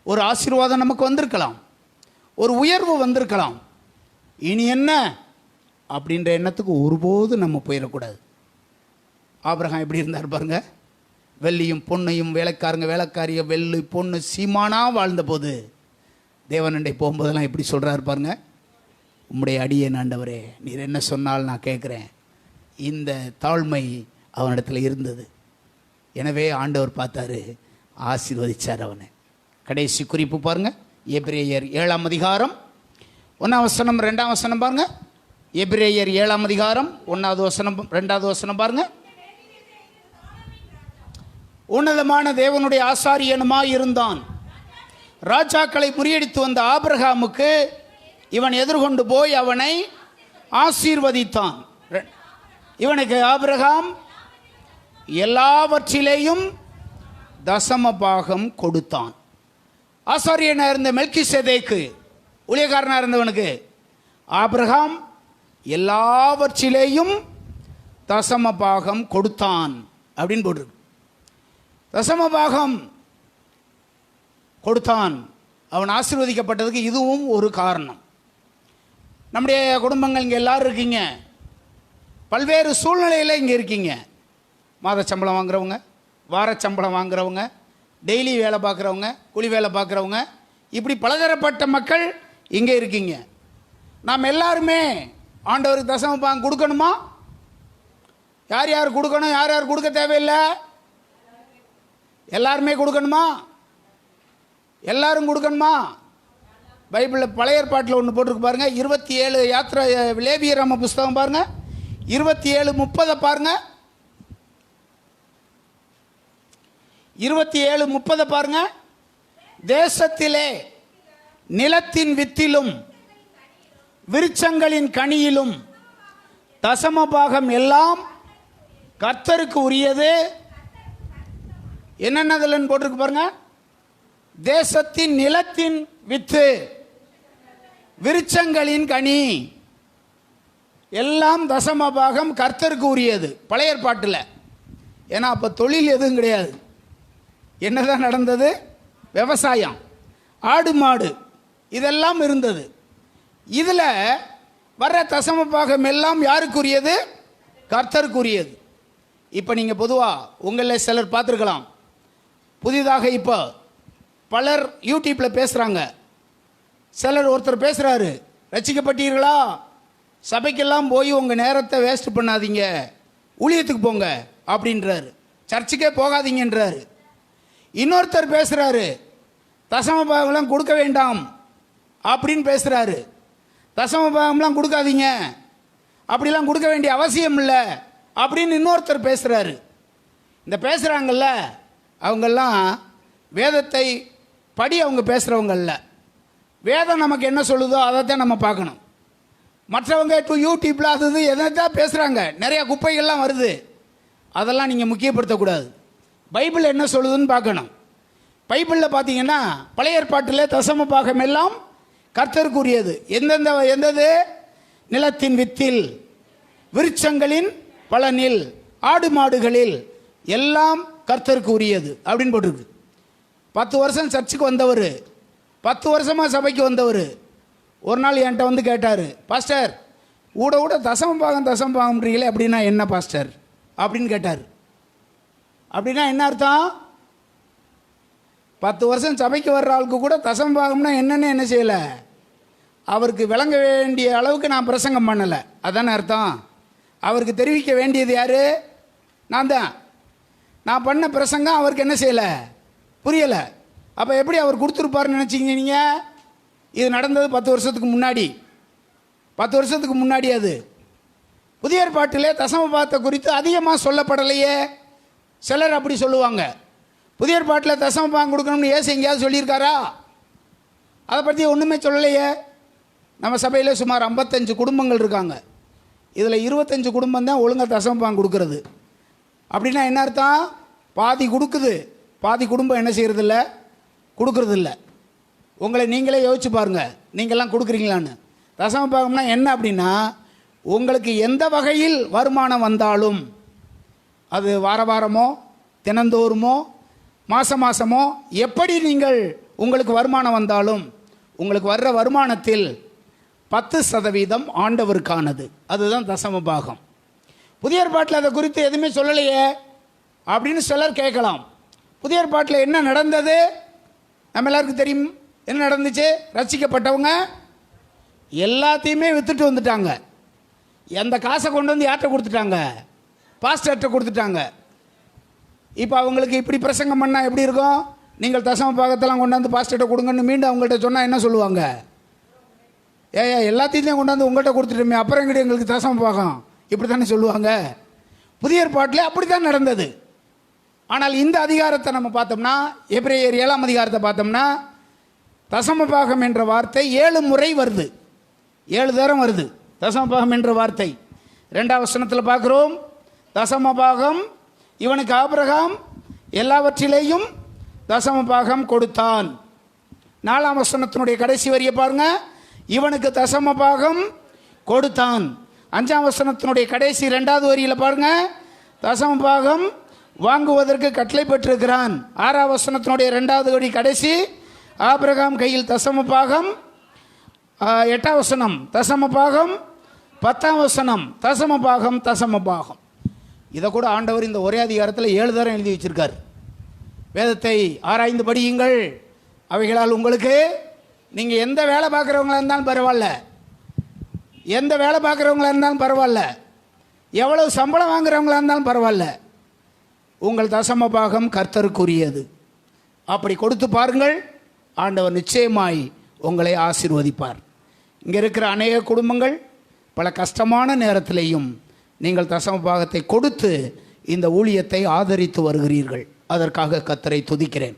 ஒரு ஆசீர்வாதம் நமக்கு வந்திருக்கலாம், ஒரு உயர்வு வந்திருக்கலாம். இனி என்ன அப்படின்ற எண்ணத்துக்கு ஒருபோதும் நம்ம போயிடக்கூடாது. ஆபிரகாம் எப்படி இருந்தார் பாருங்க. வெள்ளியும் பொன்னையும் வேலைக்காரிய வெள்ளி பொண்ணு சீமானா வாழ்ந்த போது தேவனண்டை போகும்போதெல்லாம் எப்படி சொல்கிறாரு பாருங்க, உம்முடைய அடியேன் ஆண்டவரே, நீர் என்ன சொன்னால் நான் கேட்குறேன். இந்த தாழ்மை அவனிடத்தில் இருந்தது. எனவே ஆண்டவர் பார்த்தாரு, ஆசீர்வதிச்சார் அவனை. கடைசி குறிப்பு பாருங்க. எபிரேயர் 7ஆம் அதிகாரம் 1ஆம் வசனம் 2ஆம் வசனம் பாருங்க. எபிரேயர் 7ஆம் அதிகாரம் 1வது வசனம் 2வது வசனம் பாருங்க. உன்னதமான தேவனுடைய ஆசாரியனுமாய் இருந்தான். ராஜாக்களை முறியடித்து வந்த ஆபிரகாமுக்கு இவன் எதிர்கொண்டு போய் அவனை ஆசீர்வதித்தான். இவனுக்கு ஆபிரகாம் எல்லாவற்றிலேயும் தசம பாகம் கொடுத்தான். ஆசாரியனாக இருந்த மெல்கிசேதேக்கு, ஊழியக்காரனாக இருந்தவனுக்கு ஆபிரகாம் எல்லாவற்றிலேயும் தசம பாகம் கொடுத்தான் அப்படின்னு போட்டிருக்கு. தசம பாகம் கொடுத்தான். அவன் ஆசீர்வதிக்கப்பட்டதுக்கு இதுவும் ஒரு காரணம். நம்முடைய குடும்பங்கள் இங்கே எல்லோரும் இருக்கீங்க, பல்வேறு சூழ்நிலையில் இங்கே இருக்கீங்க. மாத சம்பளம் வாங்குறவங்க, வார சம்பளம் வாங்குறவங்க, டெய்லி வேலை பார்க்குறவங்க, கூலி வேலை பார்க்குறவங்க, இப்படி பலதரப்பட்ட மக்கள் இங்கே இருக்கீங்க. நாம் எல்லாருமே ஆண்டவருக்கு தசம பாகம் கொடுக்கணுமா? யார் யார் கொடுக்கணும், யார் யார் கொடுக்க தேவையில்லை? எல்லாருமே கொடுக்கணுமா? எல்லாரும் கொடுக்கணுமா? பைபிளில் பழைய ஏற்பாட்டில் ஒன்று போட்டிருக்கு பாருங்க. 27 யாத்திரை லேவியராம புஸ்தகம் பாருங்க. 27:30 பாருங்க. 27:30 பாருங்க. தேசத்திலே நிலத்தின் வித்திலும் விருட்சங்களின் கனியிலும் தசம பாகம் எல்லாம் கர்த்தருக்கு உரியது. என்னென்னதுலன்னு போட்டிருக்கு பாருங்க. தேசத்தின் நிலத்தின் வித்து, விருட்சங்களின் கனி எல்லாம் தசம பாகம் கர்த்தருக்கு உரியது. பழைய ஏற்பாட்டில். ஏன்னா அப்போ தொழில் எதுவும் கிடையாது. என்னதான் நடந்தது? விவசாயம், ஆடு மாடு இதெல்லாம் இருந்தது. இதில் வர்ற தசம பாகம் எல்லாம் யாருக்குரியது? கர்த்தருக்குரியது. இப்போ நீங்கள் பொதுவாக உங்களில் சிலர் பார்த்துருக்கலாம். புதிதாக இப்போ பலர் யூடியூப்பில் பேசுகிறாங்க. சிலர் ஒருத்தர் பேசுகிறாரு, ரட்சிக்கப்பட்டீர்களா, சபைக்கெல்லாம் போய் உங்கள் நேரத்தை வேஸ்ட் பண்ணாதீங்க, ஊழியத்துக்கு போங்க அப்படின்றாரு. சர்ச்சுக்கே போகாதீங்கன்றாரு. இன்னொருத்தர் பேசுகிறாரு, தசம பாகம்லாம் கொடுக்க வேண்டாம் அப்படின்னு பேசுகிறாரு. தசம பாகம்லாம் கொடுக்காதீங்க, அப்படிலாம் கொடுக்க வேண்டிய அவசியம் இல்லை அப்படின்னு இன்னொருத்தர் பேசுகிறாரு. இந்த பேசுகிறாங்கல்ல, அவங்கெல்லாம் வேதத்தை படி அவங்க பேசுகிறவங்க இல்லை. வேதம் நமக்கு என்ன சொல்லுதோ அதை தான் நம்ம பார்க்கணும். மற்றவங்க யூடியூப்பில் அது எதை தான் பேசுகிறாங்க, நிறையா குப்பைகள்லாம் வருது, அதெல்லாம் நீங்கள் முக்கியப்படுத்தக்கூடாது. பைபிள் என்ன சொல்லுதுன்னு பார்க்கணும். பைபிளில் பார்த்தீங்கன்னா பழைய ஏற்பாட்டில் தசம பாகம் எல்லாம் கர்த்தருக்குரியது. எந்தது? நிலத்தின் வித்தில், விருட்சங்களின் பலனில், ஆடு மாடுகளில் எல்லாம் கர்த்தருக்கு உரியது அப்படின்னு போட்டிருக்கு. 10 வருஷம் சர்ச்சுக்கு வந்தவர், 10 வருஷமாக சபைக்கு வந்தவர் ஒரு நாள் என்கிட்ட வந்து கேட்டார், பாஸ்டர் ஊட தசம பாகம்ன்றீங்களே அப்படின்னா என்ன பாஸ்டர் அப்படின்னு கேட்டார். அப்படின்னா என்ன அர்த்தம்? 10 வருஷம் சபைக்கு வர்ற ஆளுக்கு கூட தசம பாகம்னா என்னன்னு என்ன செய்யலை, அவருக்கு விளங்க வேண்டிய அளவுக்கு நான் பிரசங்கம் பண்ணலை. அதானே அர்த்தம். அவருக்கு தெரிவிக்க வேண்டியது யார்? நான் தான். நான் பண்ண பிரசங்கம் அவருக்கு என்ன செய்யலை, புரியலை. அப்போ எப்படி அவர் கொடுத்துருப்பாருன்னு நினச்சிங்க நீங்கள்? இது நடந்தது 10 வருஷத்துக்கு முன்னாடி. 10 வருஷத்துக்கு முன்னாடி. அது புதிய ஏற்பாட்டிலே தசம பாகத்தை குறித்து அதிகமாக சொல்லப்படலையே. சிலர் அப்படி சொல்லுவாங்க. புதிய ஏற்பாட்டில் தசம பாகம் கொடுக்கணும்னு ஏசு எங்கேயாவது சொல்லியிருக்காரா? அதை பற்றி ஒன்றுமே சொல்லலையே. நம்ம சபையில் சுமார் 55 குடும்பங்கள் இருக்காங்க. இதில் 25 குடும்பம் தான் ஒழுங்காக தசம பாகம் கொடுக்கறது. அப்படின்னா என்ன அர்த்தம்? பாதி கொடுக்குது, பாதி குடும்பம் என்ன செய்கிறதில்ல, கொடுக்கறதில்ல. உங்களை நீங்களே யோசிச்சு பாருங்கள், நீங்கள்லாம் கொடுக்குறீங்களான்னு. தசம பாகம்னா என்ன அப்படின்னா, உங்களுக்கு எந்த வகையில் வருமானம் வந்தாலும், அது வார வாரமோ தினந்தோறுமோ மாதமோ எப்படி நீங்கள் உங்களுக்கு வருமானம் வந்தாலும், உங்களுக்கு வர்ற வருமானத்தில் 10% ஆண்டவருக்கானது. அதுதான் தசம பாகம். புதிய ஏற்பாட்டில் அதை குறித்து எதுவுமே சொல்லலையே அப்படின்னு சிலர் கேட்கலாம். புதிய ஏற்பாட்டில் என்ன நடந்தது நம்ம எல்லாருக்கும் தெரியும். என்ன நடந்துச்சு? ரட்சிக்கப்பட்டவங்க எல்லாத்தையுமே விற்றுட்டு வந்துட்டாங்க. எந்த காசை கொண்டு வந்து யார்கிட்ட கொடுத்துட்டாங்க? பாஸ்டர்கிட்ட கொடுத்துட்டாங்க. இப்போ அவங்களுக்கு இப்படி பிரசங்கம் பண்ணால் எப்படி இருக்கும்? நீங்கள் தசம பாகத்தெல்லாம் கொண்டாந்து பாஸ்டர்கிட்ட கொடுங்கன்னு மீண்டும் அவங்கள்ட்ட சொன்னால் என்ன சொல்லுவாங்க? எல்லாத்தையும் கொண்டாந்து உங்கள்கிட்ட கொடுத்துட்டோமே, அப்புறம் எங்கிட்ட எங்களுக்கு தசம பாகம், இப்படி தானே சொல்லுவாங்க. புதிய ஏற்பாட்டில் அப்படி தான் நடந்தது. ஆனால் இந்த அதிகாரத்தை நம்ம பார்த்தோம்னா, எபிரேயர் 7ஆம் அதிகாரத்தை பார்த்தோம்னா, தசம பாகம் என்ற வார்த்தை 7 முறை வருது. 7 தரம் வருது தசம பாகம் என்ற வார்த்தை. 2ஆம் வசனத்தில் பார்க்குறோம், தசம பாகம் இவனுக்கு ஆபிரகாம் எல்லாவற்றிலேயும் தசம பாகம் கொடுத்தான். 4ஆம் வசனத்தினுடைய கடைசி வரியை பாருங்க, இவனுக்கு தசம பாகம் கொடுத்தான். 5ஆம் வசனத்தினுடைய கடைசி 2வது வரியில் பாருங்க, தசம பாகம் வாங்குவதற்கு கட்டளை பெற்றிருக்கிறான். 6ஆம் வசனத்தினுடைய 2வது வரி கடைசி, ஆபிரகாம் கையில் தசம பாகம். 8ஆம் வசனம் தசம பாகம். 10ஆம் வசனம் தசம பாகம் தசம பாகம். இதை கூட ஆண்டவர் இந்த ஒரே அதிகாரத்தில் 7 தரம் எழுதி வச்சிருக்கார். வேதத்தை ஆராய்ந்து படியுங்கள், அவைகளால் உங்களுக்கு, நீங்கள் எந்த வேலை பார்க்குறவங்களா இருந்தாலும் பரவாயில்ல, எந்த வேலை பார்க்குறவங்களா இருந்தாலும் பரவாயில்ல, எவ்வளவு சம்பளம் வாங்குறவங்களா இருந்தாலும் பரவாயில்ல, உங்கள் தசம பாகம் கர்த்தருக்குரியது. அப்படி கொடுத்து பாருங்கள், ஆண்டவர் நிச்சயமாய் உங்களை ஆசீர்வதிப்பார். இங்கே இருக்கிற அநேக குடும்பங்கள் பல கஷ்டமான நேரத்திலேயும் நீங்கள் தசம பாகத்தை கொடுத்து இந்த ஊழியத்தை ஆதரித்து வருகிறீர்கள். அதற்காக கர்த்தரை துதிக்கிறேன்.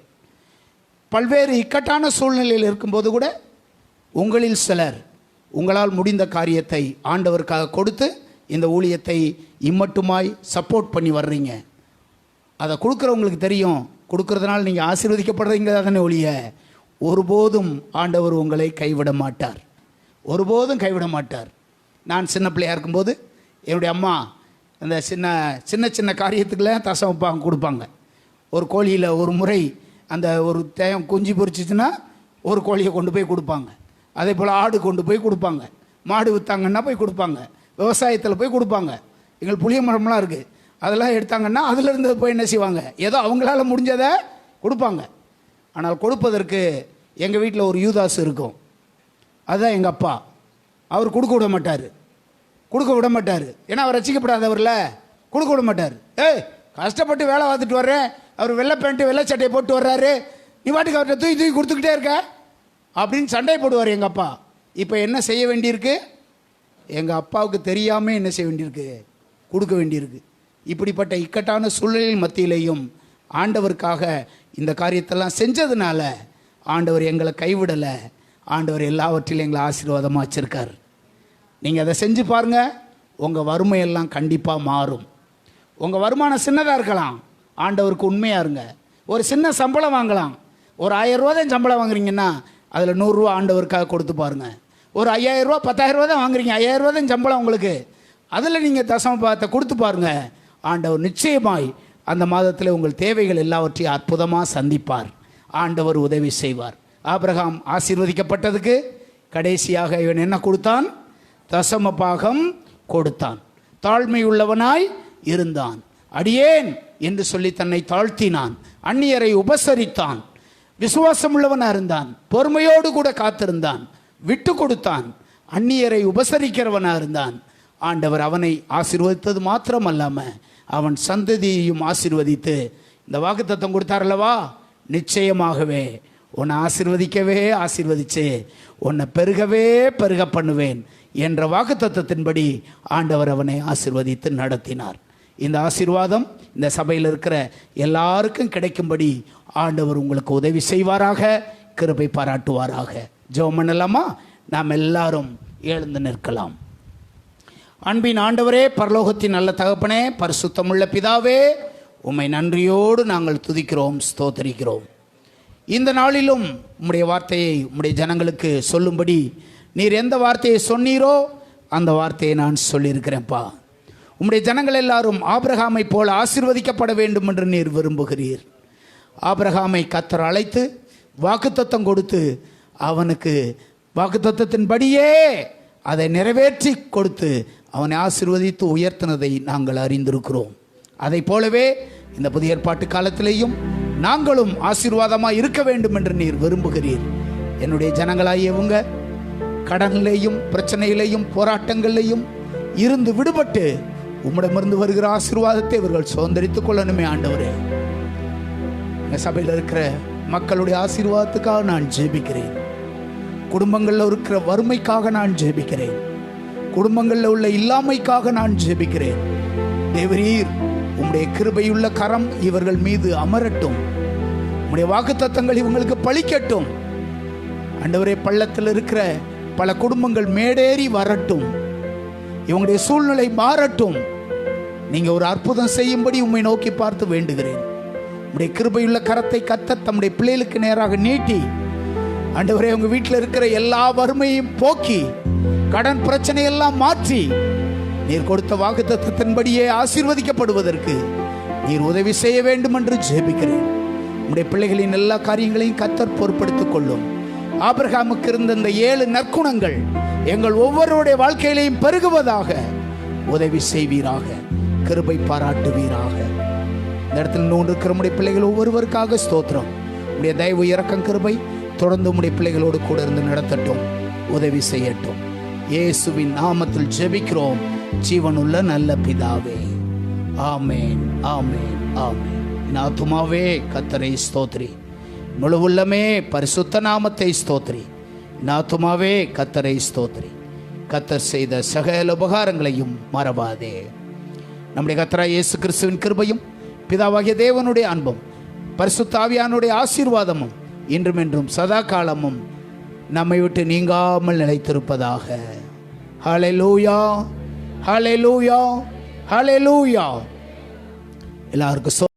பல்வேறு இக்கட்டான சூழ்நிலையில் இருக்கும்போது கூட உங்களில் சிலர் உங்களால் முடிந்த காரியத்தை ஆண்டவருக்காக கொடுத்து இந்த ஊழியத்தை இம்மட்டுமாய் சப்போர்ட் பண்ணி வர்றீங்க. அதை கொடுக்குறவங்களுக்கு தெரியும், கொடுக்கறதுனால நீங்கள் ஆசீர்வதிக்கப்படுறீங்க தானே ஒழிய ஒருபோதும் ஆண்டவர் உங்களை கைவிட மாட்டார், ஒருபோதும் கைவிட மாட்டார். நான் சின்ன பிள்ளையாக இருக்கும்போது என்னுடைய அம்மா அந்த சின்ன சின்ன காரியத்துக்குலாம் தசம பாகம் கொடுப்பாங்க. ஒரு கோழியில் ஒரு முறை அந்த ஒரு தேயம் குஞ்சு பொரிச்சிச்சுன்னா ஒரு கோழியை கொண்டு போய் கொடுப்பாங்க. அதே போல் ஆடு கொண்டு போய் கொடுப்பாங்க, மாடு விற்றாங்கன்னா போய் கொடுப்பாங்க, விவசாயத்தில் போய் கொடுப்பாங்க. எங்களுக்கு புளிய மரம்லாம் இருக்குது, அதெல்லாம் எடுத்தாங்கன்னா அதிலிருந்து போய் என்ன செய்வாங்க, ஏதோ அவங்களால முடிஞ்சதை கொடுப்பாங்க. ஆனால் கொடுப்பதற்கு எங்கள் வீட்டில் ஒரு யூதாஸ் இருக்கும், அதுதான் எங்கள் அப்பா. அவர் கொடுக்க விட மாட்டார், ஏன்னா அவர் ரசிக்கப்படாதவரில் கொடுக்க விட மாட்டார். கஷ்டப்பட்டு வேலை பார்த்துட்டு வர்றேன், அவர் வெள்ளை பேண்ட்டு வெள்ளை சட்டையை போட்டு வர்றாரு, நீ பாட்டுக்கு அவர்கிட்ட தூக்கி கொடுத்துக்கிட்டே இருக்க அப்படின்னு சண்டை போடுவார் எங்கள் அப்பா. இப்போ என்ன செய்ய வேண்டியிருக்கு? எங்கள் அப்பாவுக்கு தெரியாமல் என்ன செய்ய வேண்டியிருக்கு? கொடுக்க வேண்டியிருக்கு. இப்படிப்பட்ட இக்கட்டான சூழ்நிலையின் மத்தியிலையும் ஆண்டவருக்காக இந்த காரியத்தெல்லாம் செஞ்சதுனால ஆண்டவர் எங்களை கைவிடலை. ஆண்டவர் எல்லாவற்றிலும் எங்களை ஆசீர்வாதமாக வச்சுருக்கார். நீங்கள் அதை செஞ்சு பாருங்கள். உங்கள் வறுமையெல்லாம் கண்டிப்பாக மாறும். உங்கள் வருமானம் சின்னதாக இருக்கலாம், ஆண்டவருக்கு உண்மையாக இருங்க. ஒரு சின்ன சம்பளம் வாங்கலாம். ஒரு 1000 ரூபா தான் சம்பளம் வாங்குறீங்கன்னா அதில் 100 ரூபா ஆண்டவருக்காக கொடுத்து பாருங்கள். ஒரு 5000 ரூபா 10,000 ரூபா தான் வாங்குறீங்க, 5000 ரூபா தான் சம்பளம் உங்களுக்கு, அதில் நீங்கள் தசம பாகத்தை கொடுத்து பாருங்கள். ஆண்டவர் நிச்சயமாய் அந்த மாதத்தில் உங்கள் தேவைகள் எல்லாவற்றையும் அற்புதமாக சந்திப்பார். ஆண்டவர் உதவி செய்வார். ஆபிரகாம் ஆசீர்வதிக்கப்பட்டதுக்கு கடைசியாக இவன் என்ன கொடுத்தான்? தசம பாகம் கொடுத்தான். தாழ்மை உள்ளவனாய் இருந்தான். அடியேன் என்று சொல்லி தன்னை தாழ்த்தினான். அந்நியரை உபசரித்தான். விசுவாசம் உள்ளவனாக இருந்தான். பொறுமையோடு கூட காத்திருந்தான். விட்டு கொடுத்தான். அந்நியரை உபசரிக்கிறவனாக இருந்தான். ஆண்டவர் அவனை ஆசீர்வதித்தது மாத்திரம் அல்லாமல் அவன் சந்ததியையும் ஆசீர்வதித்து இந்த வாக்குத்தத்தம் கொடுத்தார்லவா, நிச்சயமாகவே உன்னை ஆசீர்வதிக்கவே ஆசீர்வதிச்சு உன்னை பெருகவே பெருக பண்ணுவேன் என்ற வாக்குத்தத்தத்தின்படி ஆண்டவர் அவனை ஆசீர்வதித்து நடத்தினார். இந்த ஆசீர்வாதம் இந்த சபையில் இருக்கிற எல்லாருக்கும் கிடைக்கும்படி ஆண்டவர் உங்களுக்கு உதவி செய்வாராக, கிருபை பாராட்டுவாராக. ஜெபம் பண்ணலாமா? நாம் எல்லாரும் எழுந்து நிற்கலாம். அன்பின் ஆண்டவரே, பரலோகத்தின் நல்ல தகப்பனே, பரிசுத்தமுள்ள பிதாவே, உம்மை நன்றியோடு நாங்கள் துதிக்கிறோம், ஸ்தோத்தரிக்கிறோம். இந்த நாளிலும் உம்முடைய வார்த்தையை உம்முடைய ஜனங்களுக்கு சொல்லும்படி நீர் எந்த வார்த்தையை சொன்னீரோ அந்த வார்த்தையை நான் சொல்லியிருக்கிறேன்ப்பா. உம்முடைய ஜனங்கள் எல்லாரும் ஆபிரகாமை போல ஆசீர்வதிக்கப்பட வேண்டும் என்று நீர் விரும்புகிறீர். ஆபிரகாமை கர்த்தர் அழைத்து வாக்குத்தத்தம் கொடுத்து அவனுக்கு வாக்குத்தத்தத்தின்படியே அதை நிறைவேற்றி கொடுத்து அவனை ஆசீர்வதித்து உயர்த்தினதை நாங்கள் அறிந்திருக்கிறோம். அதை போலவே இந்த புதிய ஏற்பாட்டு காலத்திலேயும் நாங்களும் ஆசீர்வாதமாக இருக்க வேண்டும் என்று நீர் விரும்புகிறீர். என்னுடைய ஜனங்களாகியவங்க கடனிலேயும் பிரச்சனையிலையும் போராட்டங்களையும் இருந்து விடுபட்டு உம்மிடமிருந்து வருகிற ஆசீர்வாதத்தை இவர்கள் சுதந்திரித்துக் கொள்ளணுமே ஆண்டவரே. எங்கள் சபையில் இருக்கிற மக்களுடைய ஆசீர்வாதத்துக்காக நான் ஜெபிக்கிறேன். குடும்பங்களில் இருக்கிற வறுமைக்காக நான் ஜெபிக்கிறேன். குடும்பங்களில் உள்ள இல்லாமைக்காக நான் ஜெபிக்கிறேன். தேவரீர் உம்முடைய கிருபையுள்ள கரம் இவர்கள் மீது அமரட்டும். உம்முடைய வாக்குத்தத்தங்கள் இவங்களுக்கு பலிக்கட்டும். ஆண்டவரே, பள்ளத்தில் இருக்கிற பல குடும்பங்கள் மேடேறி வரட்டும். இவங்களுடைய சூழ்நிலை மாறட்டும். நீங்க ஒரு அற்புதம் செய்யும்படி உம்மை நோக்கி பார்த்து வேண்டுகிறேன். உம்முடைய கிருபையுள்ள கரத்தை கர்த்தர் தம்முடைய பிள்ளைகளுக்கு நேராக நீட்டி ஆண்டவரே, உங்க வீட்டில் இருக்கிற எல்லா வறுமையும் போக்கி கடன் பிரச்சனையெல்லாம் மாற்றி நீர் கொடுத்த வாக்குத்தத்தத்தின்படியே ஆசீர்வதிக்கப்படுவதற்கு நீர் உதவி செய்ய வேண்டும் என்று ஜெபிக்கிறேன். உம்முடைய பிள்ளைகளின் எல்லா காரியங்களையும் கர்த்தர் பொறுப்படுத்திக் கொள்ளும். ஆபிரகாமுக்கு இருந்த இந்த 7 நற்குணங்கள் எங்கள் ஒவ்வொருவருடைய வாழ்க்கையிலையும் பெருகுவதாக உதவி செய்வீராக, கிருபை பாராட்டுவீராக. இந்த இடத்துல நோண்டு இருக்கிற உம்முடைய பிள்ளைகள் ஒவ்வொருவருக்காக ஸ்தோத்திரம். உம்முடைய தயவு, இரக்கம், கிருபை தொடர்ந்து உம்முடைய பிள்ளைகளோடு கூட இருந்து நடத்தட்டும், உதவி செய்யட்டும். இயேசுவின் நாமத்தில் ஜெபிக்கிறோம் ஜீவனுள்ள நல்ல பிதாவே. ஆமேன், ஆமேன், ஆமேன். என் ஆத்துமாவே கர்த்தரை ஸ்தோத்திரி, முழு உள்ளமே பரிசுத்த நாமத்தை ஸ்தோத்திரி. என் ஆத்துமாவே கர்த்தரை ஸ்தோத்திரி. கர்த்தர் செய்த சகல உபகாரங்களையும் மறவாதே. நம்முடைய கர்த்தராகிய இயேசு கிறிஸ்துவின் கிருபையும் பிதாவாகிய தேவனுடைய அன்பும் பரிசுத்த ஆவியானுடைய ஆசீர்வாதமும் இன்றும் என்றும் சதா காலமும் நம்மை விட்டு நீங்காமல் நிலைத்திருப்பதாக. ஹல்லேலூயா, ஹல்லேலூயா, ஹல்லேலூயா. எல்லாருக்கும்